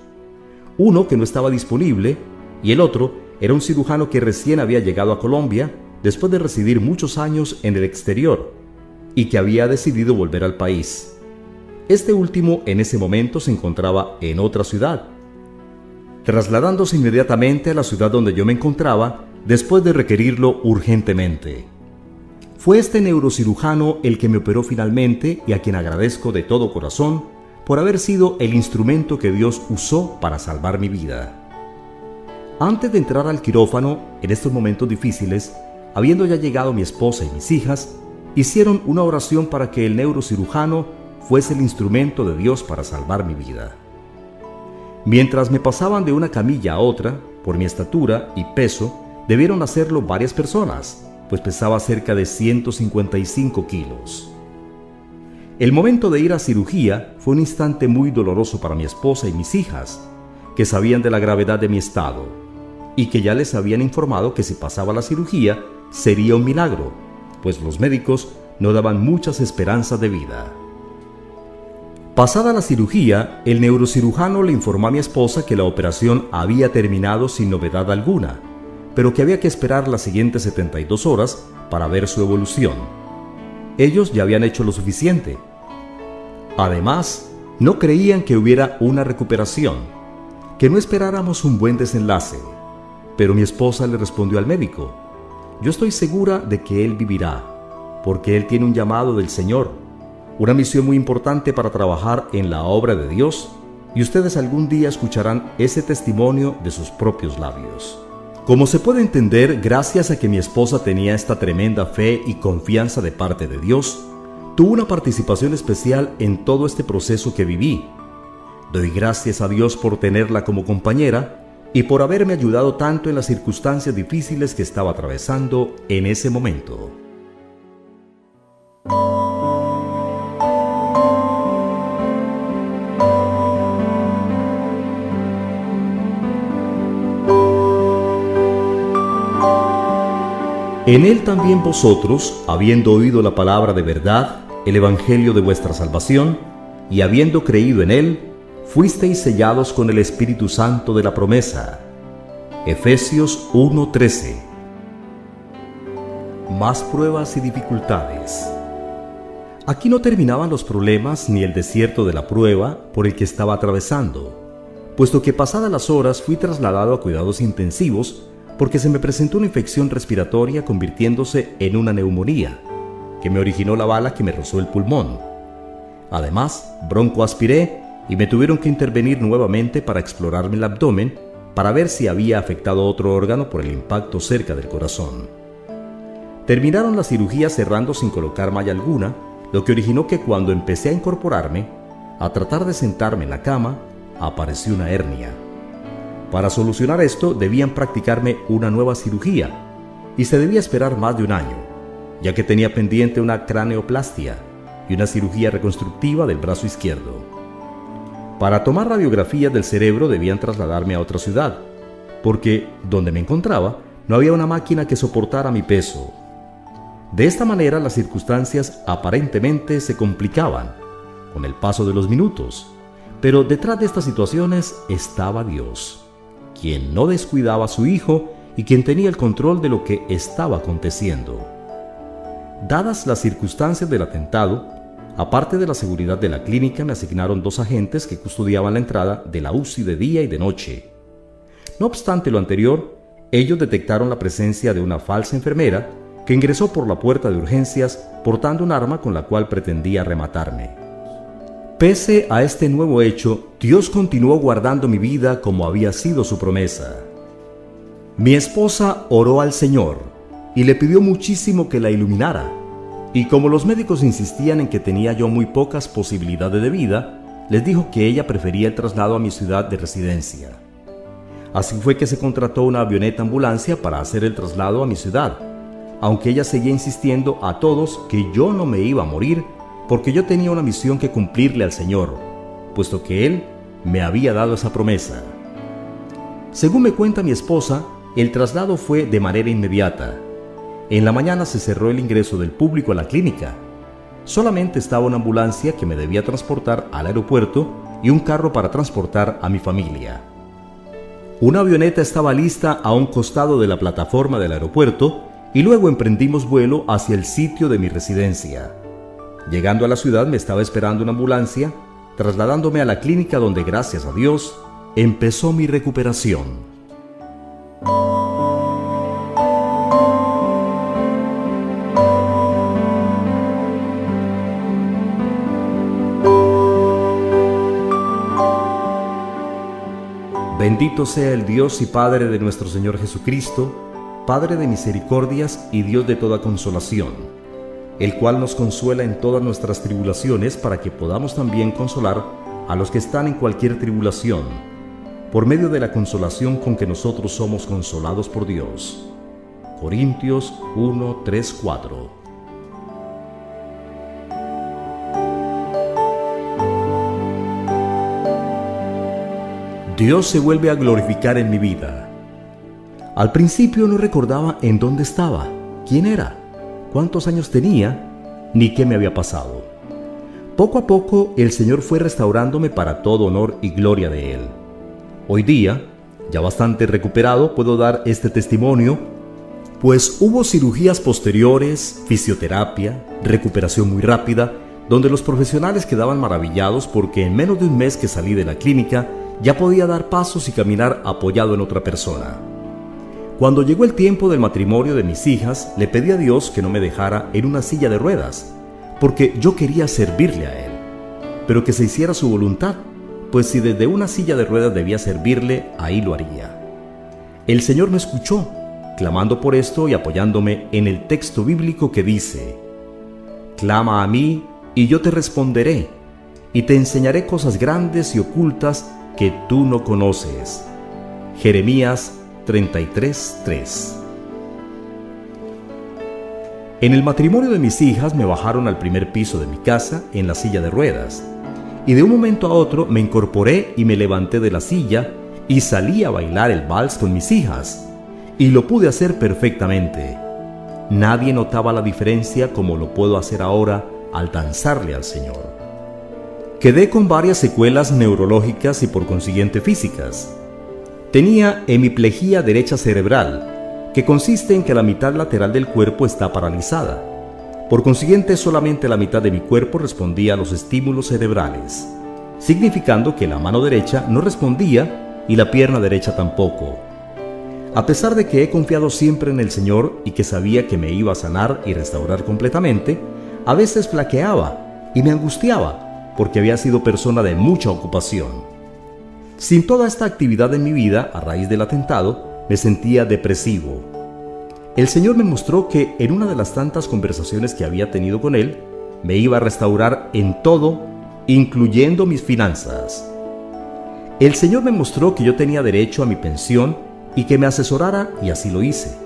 Uno que no estaba disponible y el otro era un cirujano que recién había llegado a Colombia después de residir muchos años en el exterior y que había decidido volver al país. Este último en ese momento se encontraba en otra ciudad, trasladándose inmediatamente a la ciudad donde yo me encontraba después de requerirlo urgentemente. Fue este neurocirujano el que me operó finalmente y a quien agradezco de todo corazón por haber sido el instrumento que Dios usó para salvar mi vida. Antes de entrar al quirófano, en estos momentos difíciles, habiendo ya llegado mi esposa y mis hijas, hicieron una oración para que el neurocirujano fuese el instrumento de Dios para salvar mi vida. Mientras me pasaban de una camilla a otra, por mi estatura y peso, debieron hacerlo varias personas, pues pesaba cerca de 155 kilos. El momento de ir a cirugía fue un instante muy doloroso para mi esposa y mis hijas, que sabían de la gravedad de mi estado, y que ya les habían informado que si pasaba la cirugía sería un milagro, pues los médicos no daban muchas esperanzas de vida. Pasada la cirugía, el neurocirujano le informó a mi esposa que la operación había terminado sin novedad alguna, pero que había que esperar las siguientes 72 horas para ver su evolución. Ellos ya habían hecho lo suficiente. Además, no creían que hubiera una recuperación, que no esperáramos un buen desenlace. Pero mi esposa le respondió al médico: yo estoy segura de que él vivirá, porque él tiene un llamado del Señor, una misión muy importante para trabajar en la obra de Dios, y ustedes algún día escucharán ese testimonio de sus propios labios. Como se puede entender, gracias a que mi esposa tenía esta tremenda fe y confianza de parte de Dios, tuvo una participación especial en todo este proceso que viví. Doy gracias a Dios por tenerla como compañera y por haberme ayudado tanto en las circunstancias difíciles que estaba atravesando en ese momento. En él también vosotros, habiendo oído la palabra de verdad, el evangelio de vuestra salvación, y habiendo creído en él, fuisteis sellados con el Espíritu Santo de la promesa. Efesios 1:13. Más pruebas y dificultades. Aquí no terminaban los problemas ni el desierto de la prueba por el que estaba atravesando, puesto que pasadas las horas fui trasladado a cuidados intensivos porque se me presentó una infección respiratoria convirtiéndose en una neumonía, que me originó la bala que me rozó el pulmón. Además, broncoaspiré y me tuvieron que intervenir nuevamente para explorarme el abdomen para ver si había afectado otro órgano por el impacto cerca del corazón. Terminaron la cirugía cerrando sin colocar malla alguna, lo que originó que cuando empecé a incorporarme, a tratar de sentarme en la cama, apareció una hernia. Para solucionar esto debían practicarme una nueva cirugía y se debía esperar más de un año, ya que tenía pendiente una craneoplastia y una cirugía reconstructiva del brazo izquierdo. Para tomar radiografías del cerebro debían trasladarme a otra ciudad, porque donde me encontraba no había una máquina que soportara mi peso. De esta manera las circunstancias aparentemente se complicaban con el paso de los minutos, pero detrás de estas situaciones estaba Dios, quien no descuidaba a su Hijo y quien tenía el control de lo que estaba aconteciendo. Dadas las circunstancias del atentado, aparte de la seguridad de la clínica, me asignaron 2 agentes que custodiaban la entrada de la UCI de día y de noche. No obstante lo anterior, ellos detectaron la presencia de una falsa enfermera que ingresó por la puerta de urgencias portando un arma con la cual pretendía rematarme. Pese a este nuevo hecho, Dios continuó guardando mi vida como había sido su promesa. Mi esposa oró al Señor y le pidió muchísimo que la iluminara, y como los médicos insistían en que tenía yo muy pocas posibilidades de vida, les dijo que ella prefería el traslado a mi ciudad de residencia. Así fue que se contrató una avioneta ambulancia para hacer el traslado a mi ciudad, aunque ella seguía insistiendo a todos que yo no me iba a morir porque yo tenía una misión que cumplirle al Señor, puesto que Él me había dado esa promesa. Según me cuenta mi esposa, el traslado fue de manera inmediata. En la mañana se cerró el ingreso del público a la clínica. Solamente estaba una ambulancia que me debía transportar al aeropuerto y un carro para transportar a mi familia. Una avioneta estaba lista a un costado de la plataforma del aeropuerto y luego emprendimos vuelo hacia el sitio de mi residencia. Llegando a la ciudad me estaba esperando una ambulancia, trasladándome a la clínica donde, gracias a Dios, empezó mi recuperación. Bendito sea el Dios y Padre de nuestro Señor Jesucristo, Padre de misericordias y Dios de toda consolación, el cual nos consuela en todas nuestras tribulaciones para que podamos también consolar a los que están en cualquier tribulación, por medio de la consolación con que nosotros somos consolados por Dios. Corintios 1, 3, 4. Dios se vuelve a glorificar en mi vida. Al principio no recordaba en dónde estaba, quién era, cuántos años tenía, ni qué me había pasado. Poco a poco el Señor fue restaurándome para todo honor y gloria de Él. Hoy día, ya bastante recuperado, puedo dar este testimonio, pues hubo cirugías posteriores, fisioterapia, recuperación muy rápida, donde los profesionales quedaban maravillados porque en menos de un mes que salí de la clínica, ya podía dar pasos y caminar apoyado en otra persona. Cuando llegó el tiempo del matrimonio de mis hijas, le pedí a Dios que no me dejara en una silla de ruedas, porque yo quería servirle a Él, pero que se hiciera su voluntad, pues si desde una silla de ruedas debía servirle, ahí lo haría. El Señor me escuchó, clamando por esto y apoyándome en el texto bíblico que dice: «Clama a mí y yo te responderé, y te enseñaré cosas grandes y ocultas que tú no conoces». Jeremías 33:3. En el matrimonio de mis hijas me bajaron al primer piso de mi casa en la silla de ruedas, y de un momento a otro me incorporé y me levanté de la silla y salí a bailar el vals con mis hijas, y lo pude hacer perfectamente. Nadie notaba la diferencia como lo puedo hacer ahora al danzarle al Señor. Quedé con varias secuelas neurológicas y por consiguiente físicas. Tenía hemiplegia derecha cerebral, que consiste en que la mitad lateral del cuerpo está paralizada. Por consiguiente, solamente la mitad de mi cuerpo respondía a los estímulos cerebrales, significando que la mano derecha no respondía y la pierna derecha tampoco. A pesar de que he confiado siempre en el Señor y que sabía que me iba a sanar y restaurar completamente, a veces flaqueaba y me angustiaba, porque había sido persona de mucha ocupación. Sin toda esta actividad en mi vida, a raíz del atentado, me sentía depresivo. el Señor me mostró que en una de las tantas conversaciones que había tenido con Él, me iba a restaurar en todo, incluyendo mis finanzas. El Señor me mostró que yo tenía derecho a mi pensión y que me asesorara, y así lo hice.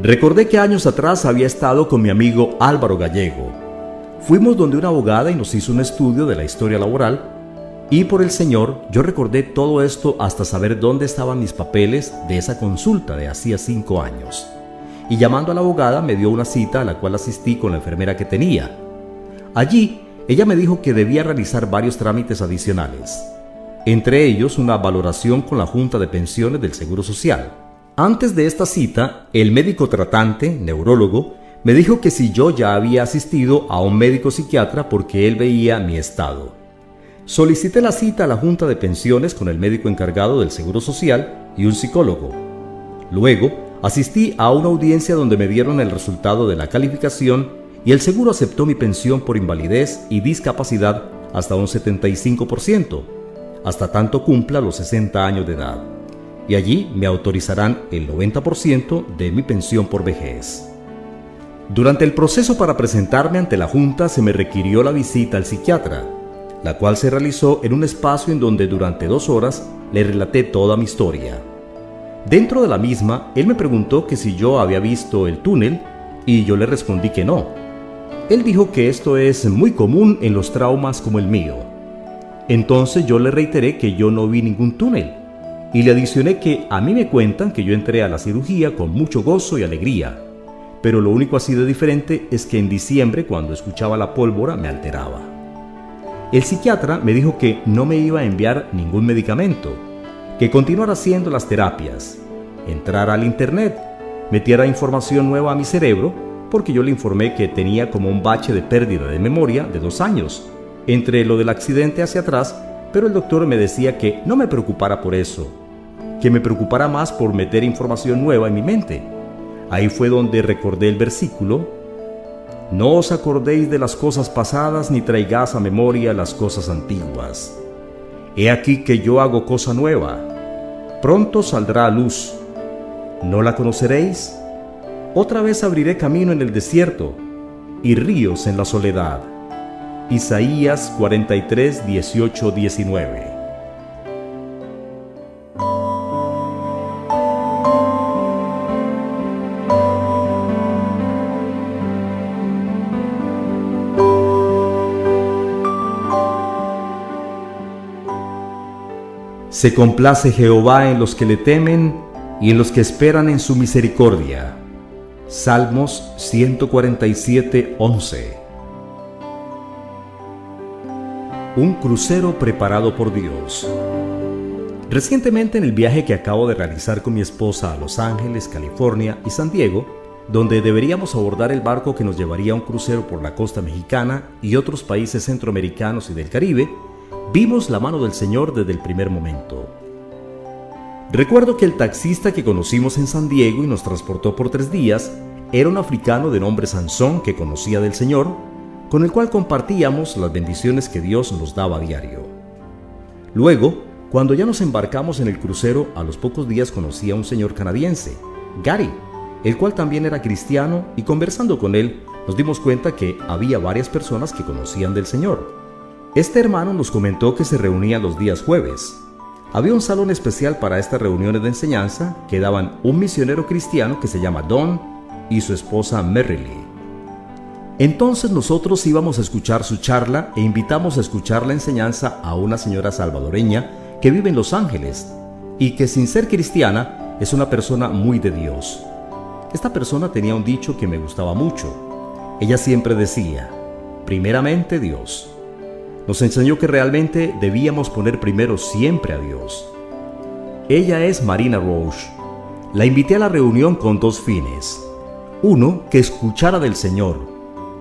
Recordé que años atrás había estado con mi amigo Álvaro Gallego. Fuimos donde una abogada y nos hizo un estudio de la historia laboral, y por el Señor yo recordé todo esto hasta saber dónde estaban mis papeles de esa consulta de hacía 5 años. Y llamando a la abogada me dio una cita a la cual asistí con la enfermera que tenía. Allí, ella me dijo que debía realizar varios trámites adicionales, entre ellos una valoración con la Junta de Pensiones del Seguro Social. Antes de esta cita, el médico tratante, neurólogo, me dijo que si yo ya había asistido a un médico psiquiatra porque él veía mi estado. Solicité la cita a la Junta de Pensiones con el médico encargado del Seguro Social y un psicólogo. Luego, asistí a una audiencia donde me dieron el resultado de la calificación y el seguro aceptó mi pensión por invalidez y discapacidad hasta un 75%, hasta tanto cumpla los 60 años de edad. Y allí me autorizarán el 90% de mi pensión por vejez. Durante el proceso para presentarme ante la Junta se me requirió la visita al psiquiatra, la cual se realizó en un espacio en donde durante 2 horas le relaté toda mi historia. Dentro de la misma, él me preguntó que si yo había visto el túnel y yo le respondí que no. Él dijo que esto es muy común en los traumas como el mío. Entonces yo le reiteré que yo no vi ningún túnel y le adicioné que a mí me cuentan que yo entré a la cirugía con mucho gozo y alegría, pero lo único así de diferente es que en diciembre, cuando escuchaba la pólvora, me alteraba. El psiquiatra me dijo que no me iba a enviar ningún medicamento, que continuara haciendo las terapias, entrara al internet, metiera información nueva a mi cerebro, porque yo le informé que tenía como un bache de pérdida de memoria de 2 años, entre lo del accidente hacia atrás, pero el doctor me decía que no me preocupara por eso, que me preocupara más por meter información nueva en mi mente. Ahí fue donde recordé el versículo: no os acordéis de las cosas pasadas ni traigáis a memoria las cosas antiguas. He aquí que yo hago cosa nueva, pronto saldrá a luz. ¿No la conoceréis? Otra vez abriré camino en el desierto y ríos en la soledad. Isaías 43, 18, 19. Se complace Jehová en los que le temen y en los que esperan en su misericordia. Salmos 147, 11. Un crucero preparado por Dios. Recientemente, en el viaje que acabo de realizar con mi esposa a Los Ángeles, California y San Diego, donde deberíamos abordar el barco que nos llevaría a un crucero por la costa mexicana y otros países centroamericanos y del Caribe, vimos la mano del Señor desde el primer momento. Recuerdo que el taxista que conocimos en San Diego y nos transportó por 3 días era un africano de nombre Sansón que conocía del Señor, con el cual compartíamos las bendiciones que Dios nos daba a diario. Luego, cuando ya nos embarcamos en el crucero, a los pocos días conocí a un señor canadiense, Gary, el cual también era cristiano, y conversando con él nos dimos cuenta que había varias personas que conocían del Señor. Este hermano nos comentó que se reunía los días jueves. Había un salón especial para estas reuniones de enseñanza que daban un misionero cristiano que se llama Don y su esposa Merrilee. Entonces nosotros íbamos a escuchar su charla e invitamos a escuchar la enseñanza a una señora salvadoreña que vive en Los Ángeles y que, sin ser cristiana, es una persona muy de Dios. Esta persona tenía un dicho que me gustaba mucho. Ella siempre decía: primeramente Dios. Nos enseñó que realmente debíamos poner primero siempre a Dios. Ella es Marina Roche. La invité a la reunión con 2 fines. Uno, que escuchara del Señor.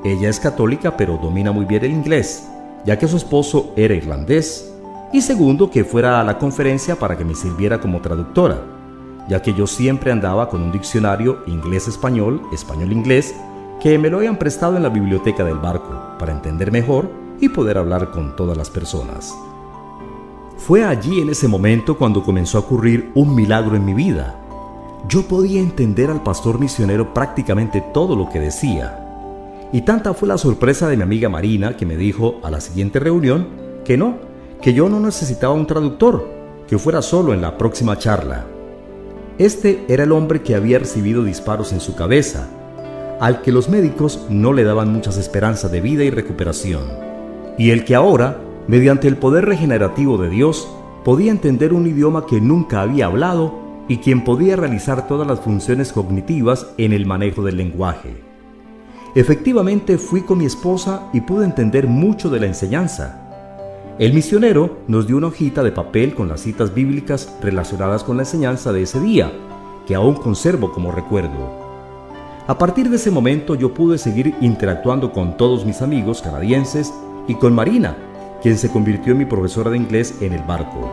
Ella es católica, pero domina muy bien el inglés, ya que su esposo era irlandés. Y segundo, que fuera a la conferencia para que me sirviera como traductora, ya que yo siempre andaba con un diccionario inglés-español, español-inglés, que me lo habían prestado en la biblioteca del barco, para entender mejor y poder hablar con todas las personas. Fue allí, en ese momento, cuando comenzó a ocurrir un milagro en mi vida. Yo podía entender al pastor misionero prácticamente todo lo que decía. Y tanta fue la sorpresa de mi amiga Marina que me dijo a la siguiente reunión que yo no necesitaba un traductor, que fuera solo en la próxima charla. Este era el hombre que había recibido disparos en su cabeza, al que los médicos no le daban muchas esperanzas de vida y recuperación, y el que ahora, mediante el poder regenerativo de Dios, podía entender un idioma que nunca había hablado y quien podía realizar todas las funciones cognitivas en el manejo del lenguaje. Efectivamente fui con mi esposa y pude entender mucho de la enseñanza. El misionero nos dio una hojita de papel con las citas bíblicas relacionadas con la enseñanza de ese día, que aún conservo como recuerdo. A partir de ese momento yo pude seguir interactuando con todos mis amigos canadienses y con Marina, quien se convirtió en mi profesora de inglés en el barco.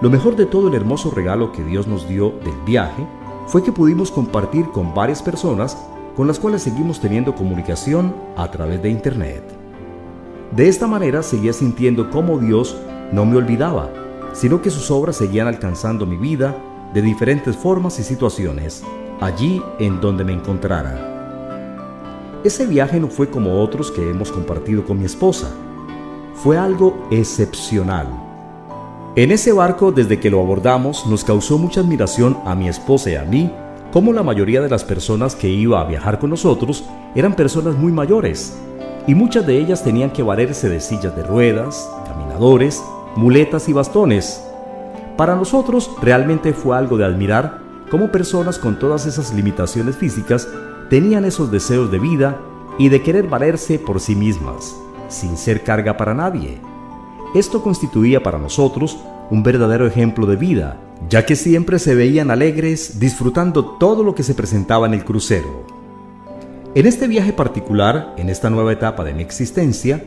Lo mejor de todo el hermoso regalo que Dios nos dio del viaje fue que pudimos compartir con varias personas con las cuales seguimos teniendo comunicación a través de Internet. De esta manera seguía sintiendo cómo Dios no me olvidaba, sino que sus obras seguían alcanzando mi vida de diferentes formas y situaciones, allí en donde me encontrara. Ese viaje no fue como otros que hemos compartido con mi esposa. Fue algo excepcional. En ese barco, desde que lo abordamos, nos causó mucha admiración a mi esposa y a mí, como la mayoría de las personas que iba a viajar con nosotros eran personas muy mayores, y muchas de ellas tenían que valerse de sillas de ruedas, caminadores, muletas y bastones. Para nosotros realmente fue algo de admirar cómo personas con todas esas limitaciones físicas tenían esos deseos de vida y de querer valerse por sí mismas, sin ser carga para nadie. Esto constituía para nosotros un verdadero ejemplo de vida, ya que siempre se veían alegres disfrutando todo lo que se presentaba en el crucero. En este viaje particular, en esta nueva etapa de mi existencia,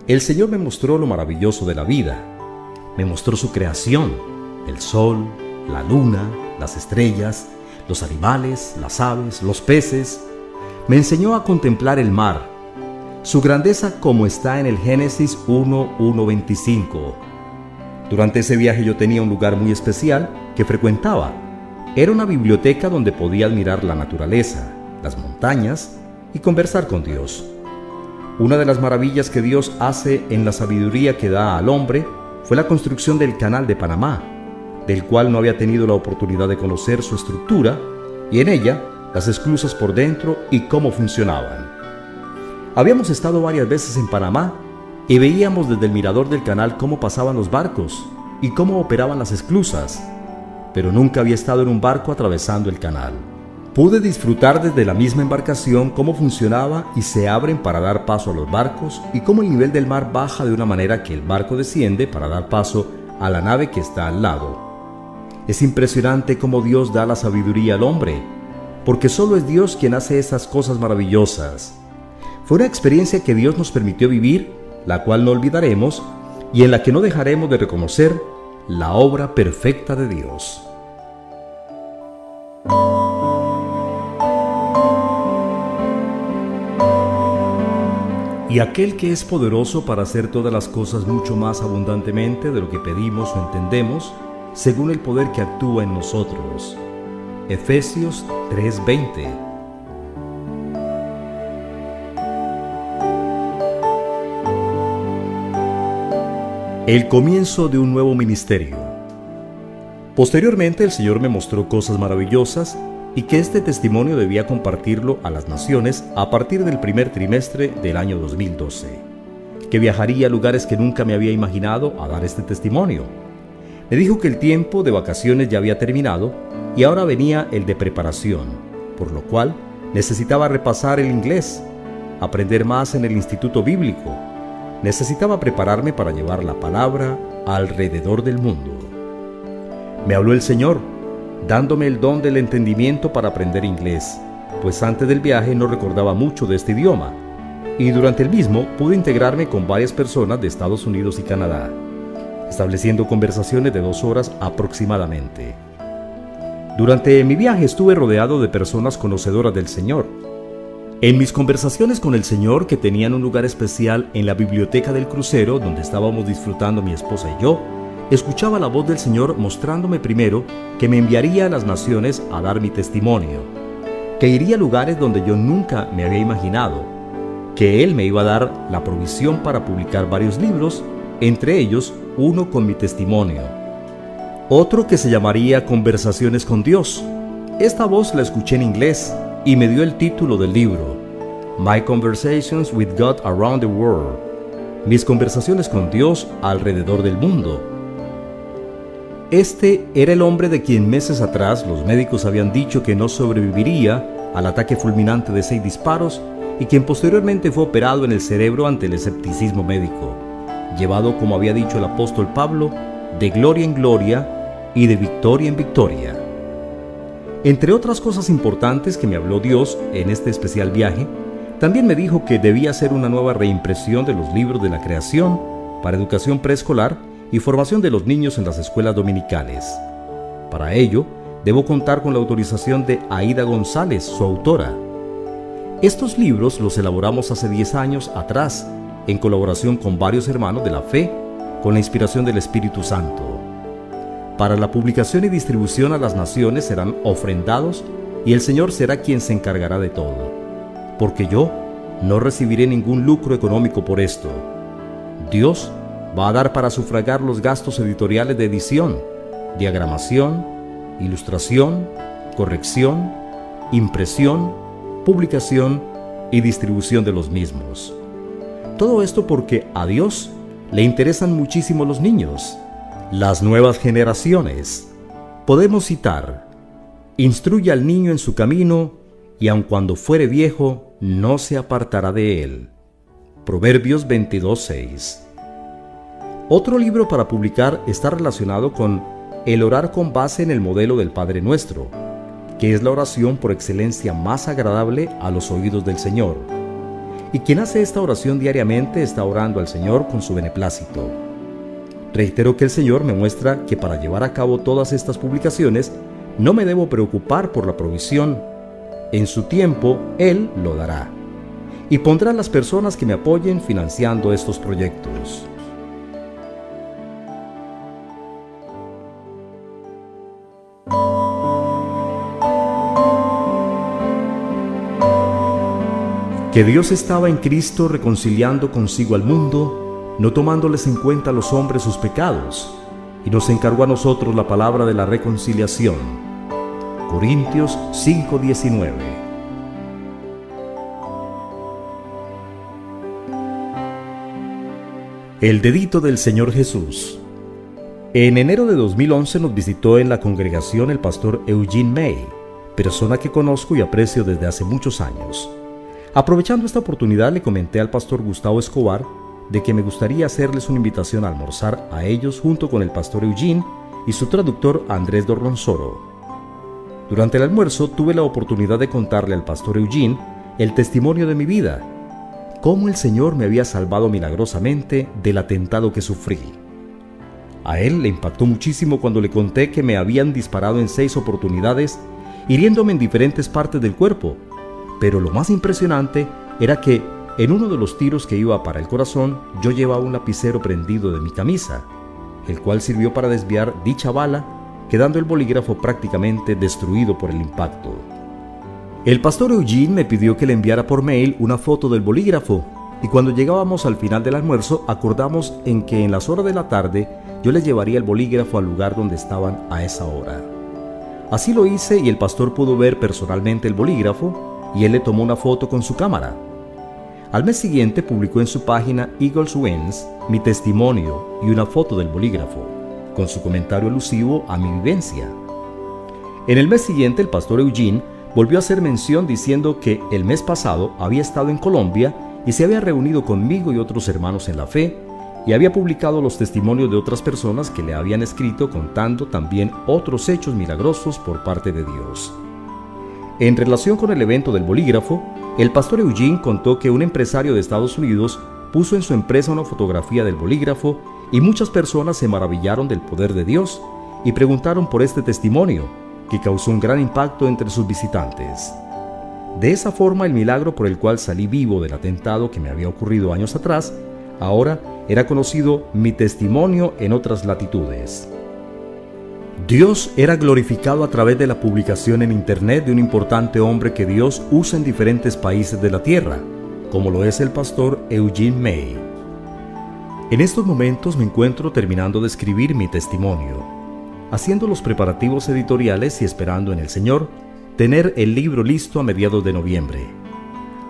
el Señor me mostró lo maravilloso de la vida. Me mostró su creación, el sol, la luna, las estrellas, los animales, las aves, los peces. Me enseñó a contemplar el mar, su grandeza como está en el Génesis 1:1-25. Durante ese viaje yo tenía un lugar muy especial que frecuentaba. Era una biblioteca donde podía admirar la naturaleza, las montañas y conversar con Dios. Una de las maravillas que Dios hace en la sabiduría que da al hombre fue la construcción del Canal de Panamá, del cual no había tenido la oportunidad de conocer su estructura y en ella las esclusas por dentro y cómo funcionaban. Habíamos estado varias veces en Panamá y veíamos desde el mirador del canal cómo pasaban los barcos y cómo operaban las esclusas, pero nunca había estado en un barco atravesando el canal. Pude disfrutar desde la misma embarcación cómo funcionaba y se abren para dar paso a los barcos y cómo el nivel del mar baja de una manera que el barco desciende para dar paso a la nave que está al lado. Es impresionante cómo Dios da la sabiduría al hombre, porque solo es Dios quien hace esas cosas maravillosas. Fue una experiencia que Dios nos permitió vivir, la cual no olvidaremos y en la que no dejaremos de reconocer la obra perfecta de Dios. Y aquel que es poderoso para hacer todas las cosas mucho más abundantemente de lo que pedimos o entendemos, según el poder que actúa en nosotros. Efesios 3:20. El comienzo de un nuevo ministerio. Posteriormente el Señor me mostró cosas maravillosas y que este testimonio debía compartirlo a las naciones a partir del primer trimestre del año 2012, que viajaría a lugares que nunca me había imaginado a dar este testimonio. Me dijo que el tiempo de vacaciones ya había terminado y ahora venía el de preparación, por lo cual necesitaba repasar el inglés, aprender más en el instituto bíblico. Necesitaba prepararme para llevar la palabra alrededor del mundo. Me habló el Señor, dándome el don del entendimiento para aprender inglés, pues antes del viaje no recordaba mucho de este idioma, y durante el mismo pude integrarme con varias personas de Estados Unidos y Canadá, estableciendo conversaciones de 2 horas aproximadamente. Durante mi viaje estuve rodeado de personas conocedoras del Señor. En mis conversaciones con el Señor, que tenían un lugar especial en la biblioteca del crucero donde estábamos disfrutando mi esposa y yo, escuchaba la voz del Señor mostrándome primero que me enviaría a las naciones a dar mi testimonio, que iría a lugares donde yo nunca me había imaginado, que Él me iba a dar la provisión para publicar varios libros, entre ellos uno con mi testimonio, otro que se llamaría Conversaciones con Dios. Esta voz la escuché en inglés y me dio el título del libro, My Conversations with God Around the World, mis conversaciones con Dios alrededor del mundo. Este era el hombre de quien meses atrás los médicos habían dicho que no sobreviviría al ataque fulminante de 6 disparos y quien posteriormente fue operado en el cerebro ante el escepticismo médico, llevado, como había dicho el apóstol Pablo, de gloria en gloria y de victoria en victoria. Entre otras cosas importantes que me habló Dios en este especial viaje, también me dijo que debía hacer una nueva reimpresión de los libros de la creación para educación preescolar y formación de los niños en las escuelas dominicales. Para ello, debo contar con la autorización de Aida González, su autora. Estos libros los elaboramos hace 10 años atrás, en colaboración con varios hermanos de la fe, con la inspiración del Espíritu Santo. Para la publicación y distribución a las naciones serán ofrendados y el Señor será quien se encargará de todo, porque yo no recibiré ningún lucro económico por esto. Dios va a dar para sufragar los gastos editoriales de edición, diagramación, ilustración, corrección, impresión, publicación y distribución de los mismos. Todo esto porque a Dios le interesan muchísimo los niños, las nuevas generaciones. Podemos citar: instruye al niño en su camino, y aun cuando fuere viejo, no se apartará de él. Proverbios 22:6. Otro libro para publicar está relacionado con el orar con base en el modelo del Padre Nuestro, que es la oración por excelencia más agradable a los oídos del Señor. Y quien hace esta oración diariamente está orando al Señor con su beneplácito. Reitero que el Señor me muestra que para llevar a cabo todas estas publicaciones no me debo preocupar por la provisión. En su tiempo, Él lo dará. Y pondrá a las personas que me apoyen financiando estos proyectos. Que Dios estaba en Cristo reconciliando consigo al mundo, no tomándoles en cuenta a los hombres sus pecados, y nos encargó a nosotros la palabra de la reconciliación. Corintios 5:19. El dedito del Señor Jesús. En enero de 2011 nos visitó en la congregación el pastor Eugene May, persona que conozco y aprecio desde hace muchos años. Aprovechando esta oportunidad, le comenté al pastor Gustavo Escobar de que me gustaría hacerles una invitación a almorzar a ellos junto con el pastor Eugene y su traductor Andrés Dorronsoro. Durante el almuerzo tuve la oportunidad de contarle al pastor Eugene el testimonio de mi vida, cómo el Señor me había salvado milagrosamente del atentado que sufrí. A él le impactó muchísimo cuando le conté que me habían disparado en 6 oportunidades, hiriéndome en diferentes partes del cuerpo. Pero lo más impresionante era que en uno de los tiros que iba para el corazón, yo llevaba un lapicero prendido de mi camisa, el cual sirvió para desviar dicha bala, quedando el bolígrafo prácticamente destruido por el impacto. El pastor Eugene me pidió que le enviara por mail una foto del bolígrafo, y cuando llegábamos al final del almuerzo acordamos en que en las horas de la tarde yo les llevaría el bolígrafo al lugar donde estaban a esa hora. Así lo hice y el pastor pudo ver personalmente el bolígrafo, y él le tomó una foto con su cámara. Al mes siguiente publicó en su página Eagles Wins mi testimonio y una foto del bolígrafo, con su comentario alusivo a mi vivencia. En el mes siguiente el pastor Eugene volvió a hacer mención diciendo que el mes pasado había estado en Colombia y se había reunido conmigo y otros hermanos en la fe, y había publicado los testimonios de otras personas que le habían escrito contando también otros hechos milagrosos por parte de Dios. En relación con el evento del bolígrafo, el pastor Eugene contó que un empresario de Estados Unidos puso en su empresa una fotografía del bolígrafo y muchas personas se maravillaron del poder de Dios y preguntaron por este testimonio, que causó un gran impacto entre sus visitantes. De esa forma, el milagro por el cual salí vivo del atentado que me había ocurrido años atrás Ahora era conocido Mi Testimonio en otras latitudes. Dios era glorificado a través de la publicación en Internet de un importante hombre que Dios usa en diferentes países de la tierra, como lo es el pastor Eugene May. En estos momentos me encuentro terminando de escribir mi testimonio, haciendo los preparativos editoriales y esperando en el Señor tener el libro listo a mediados de noviembre,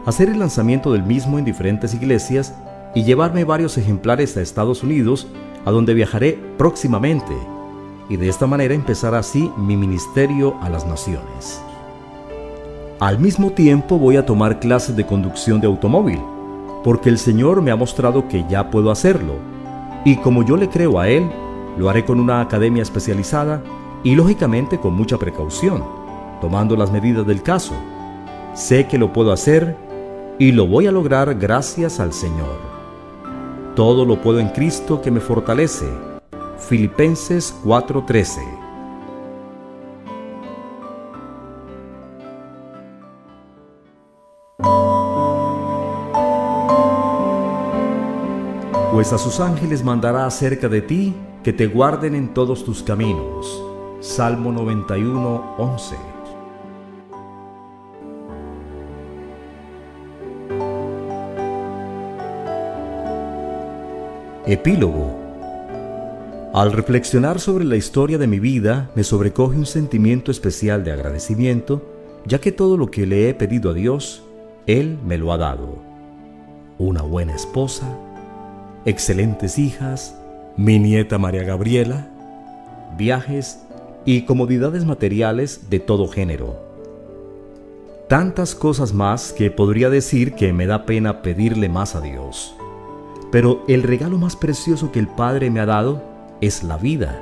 hacer el lanzamiento del mismo en diferentes iglesias y llevarme varios ejemplares a Estados Unidos, a donde viajaré próximamente, y de esta manera empezar así mi ministerio a las naciones. Al mismo tiempo voy a tomar clases de conducción de automóvil, porque el Señor me ha mostrado que ya puedo hacerlo, y como yo le creo a Él, lo haré con una academia especializada y lógicamente con mucha precaución, tomando las medidas del caso. Sé que lo puedo hacer y lo voy a lograr gracias al Señor. Todo lo puedo en Cristo que me fortalece. Filipenses 4:13. Pues a sus ángeles mandará acerca de ti, que te guarden en todos tus caminos. Salmo 91:11. Epílogo. Al reflexionar sobre la historia de mi vida, me sobrecoge un sentimiento especial de agradecimiento, ya que todo lo que le he pedido a Dios, Él me lo ha dado. Una buena esposa, excelentes hijas, mi nieta María Gabriela, viajes y comodidades materiales de todo género. Tantas cosas más que podría decir que me da pena pedirle más a Dios. Pero el regalo más precioso que el Padre me ha dado es la vida,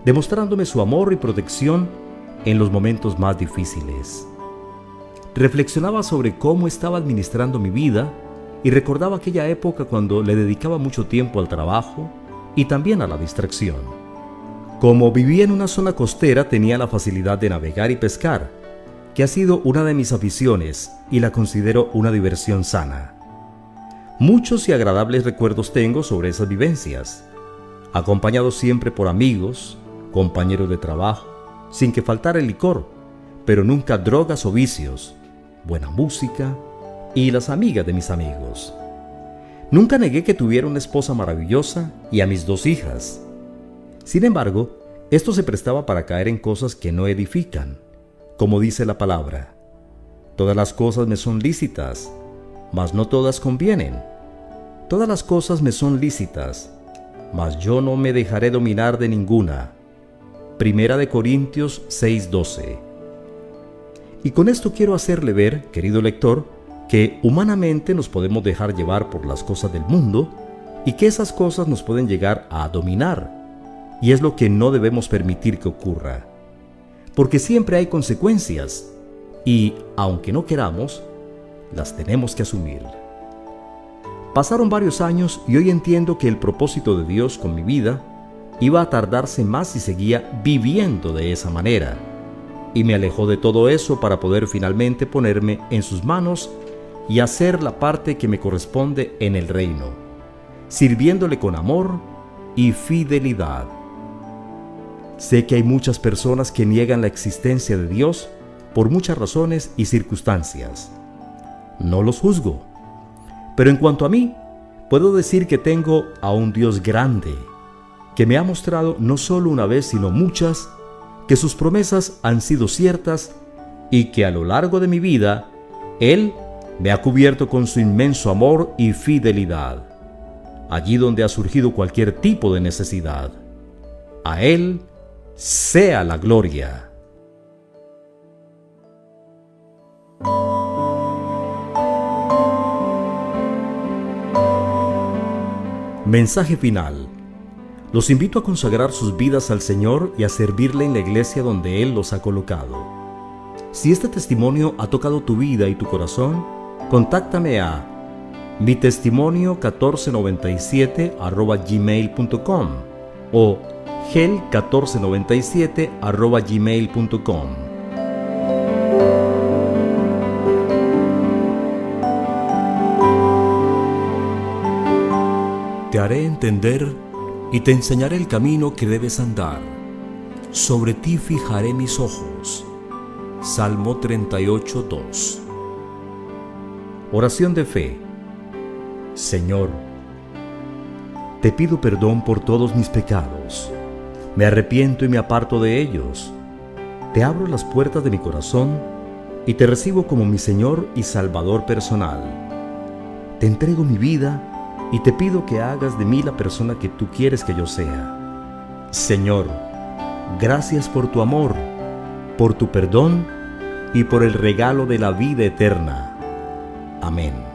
demostrándome su amor y protección en los momentos más difíciles. Reflexionaba sobre cómo estaba administrando mi vida y recordaba aquella época cuando le dedicaba mucho tiempo al trabajo y también a la distracción. Como vivía en una zona costera, tenía la facilidad de navegar y pescar, que ha sido una de mis aficiones y la considero una diversión sana. Muchos y agradables recuerdos tengo sobre esas vivencias, acompañado siempre por amigos, compañeros de trabajo, sin que faltara el licor, pero nunca drogas o vicios, buena música y las amigas de mis amigos. Nunca negué que tuviera una esposa maravillosa y a mis 2 hijas. Sin embargo, esto se prestaba para caer en cosas que no edifican, como dice la palabra: todas las cosas me son lícitas, mas no todas convienen. Todas las cosas me son lícitas, mas yo no me dejaré dominar de ninguna. Primera de Corintios 6:12. Y con esto quiero hacerle ver, querido lector, que humanamente nos podemos dejar llevar por las cosas del mundo y que esas cosas nos pueden llegar a dominar, y es lo que no debemos permitir que ocurra, porque siempre hay consecuencias y, aunque no queramos, las tenemos que asumir. Pasaron varios años y hoy entiendo que el propósito de Dios con mi vida iba a tardarse más si seguía viviendo de esa manera, y me alejó de todo eso para poder finalmente ponerme en sus manos y hacer la parte que me corresponde en el reino, sirviéndole con amor y fidelidad. Sé que hay muchas personas que niegan la existencia de Dios por muchas razones y circunstancias. No los juzgo, pero en cuanto a mí, puedo decir que tengo a un Dios grande, que me ha mostrado no solo una vez sino muchas, que sus promesas han sido ciertas y que a lo largo de mi vida, Él me ha cubierto con su inmenso amor y fidelidad, allí donde ha surgido cualquier tipo de necesidad. A Él sea la gloria. Mensaje final. Los invito a consagrar sus vidas al Señor y a servirle en la iglesia donde Él los ha colocado. Si este testimonio ha tocado tu vida y tu corazón, contáctame a mitestimonio1497@gmail.com o gel1497@gmail.com. Te haré entender y te enseñaré el camino que debes andar. Sobre ti fijaré mis ojos. Salmo 38:2. Oración de fe. Señor, te pido perdón por todos mis pecados. Me arrepiento y me aparto de ellos. Te abro las puertas de mi corazón y te recibo como mi Señor y Salvador personal. Te entrego mi vida y te pido que hagas de mí la persona que tú quieres que yo sea. Señor, gracias por tu amor, por tu perdón y por el regalo de la vida eterna. Amén.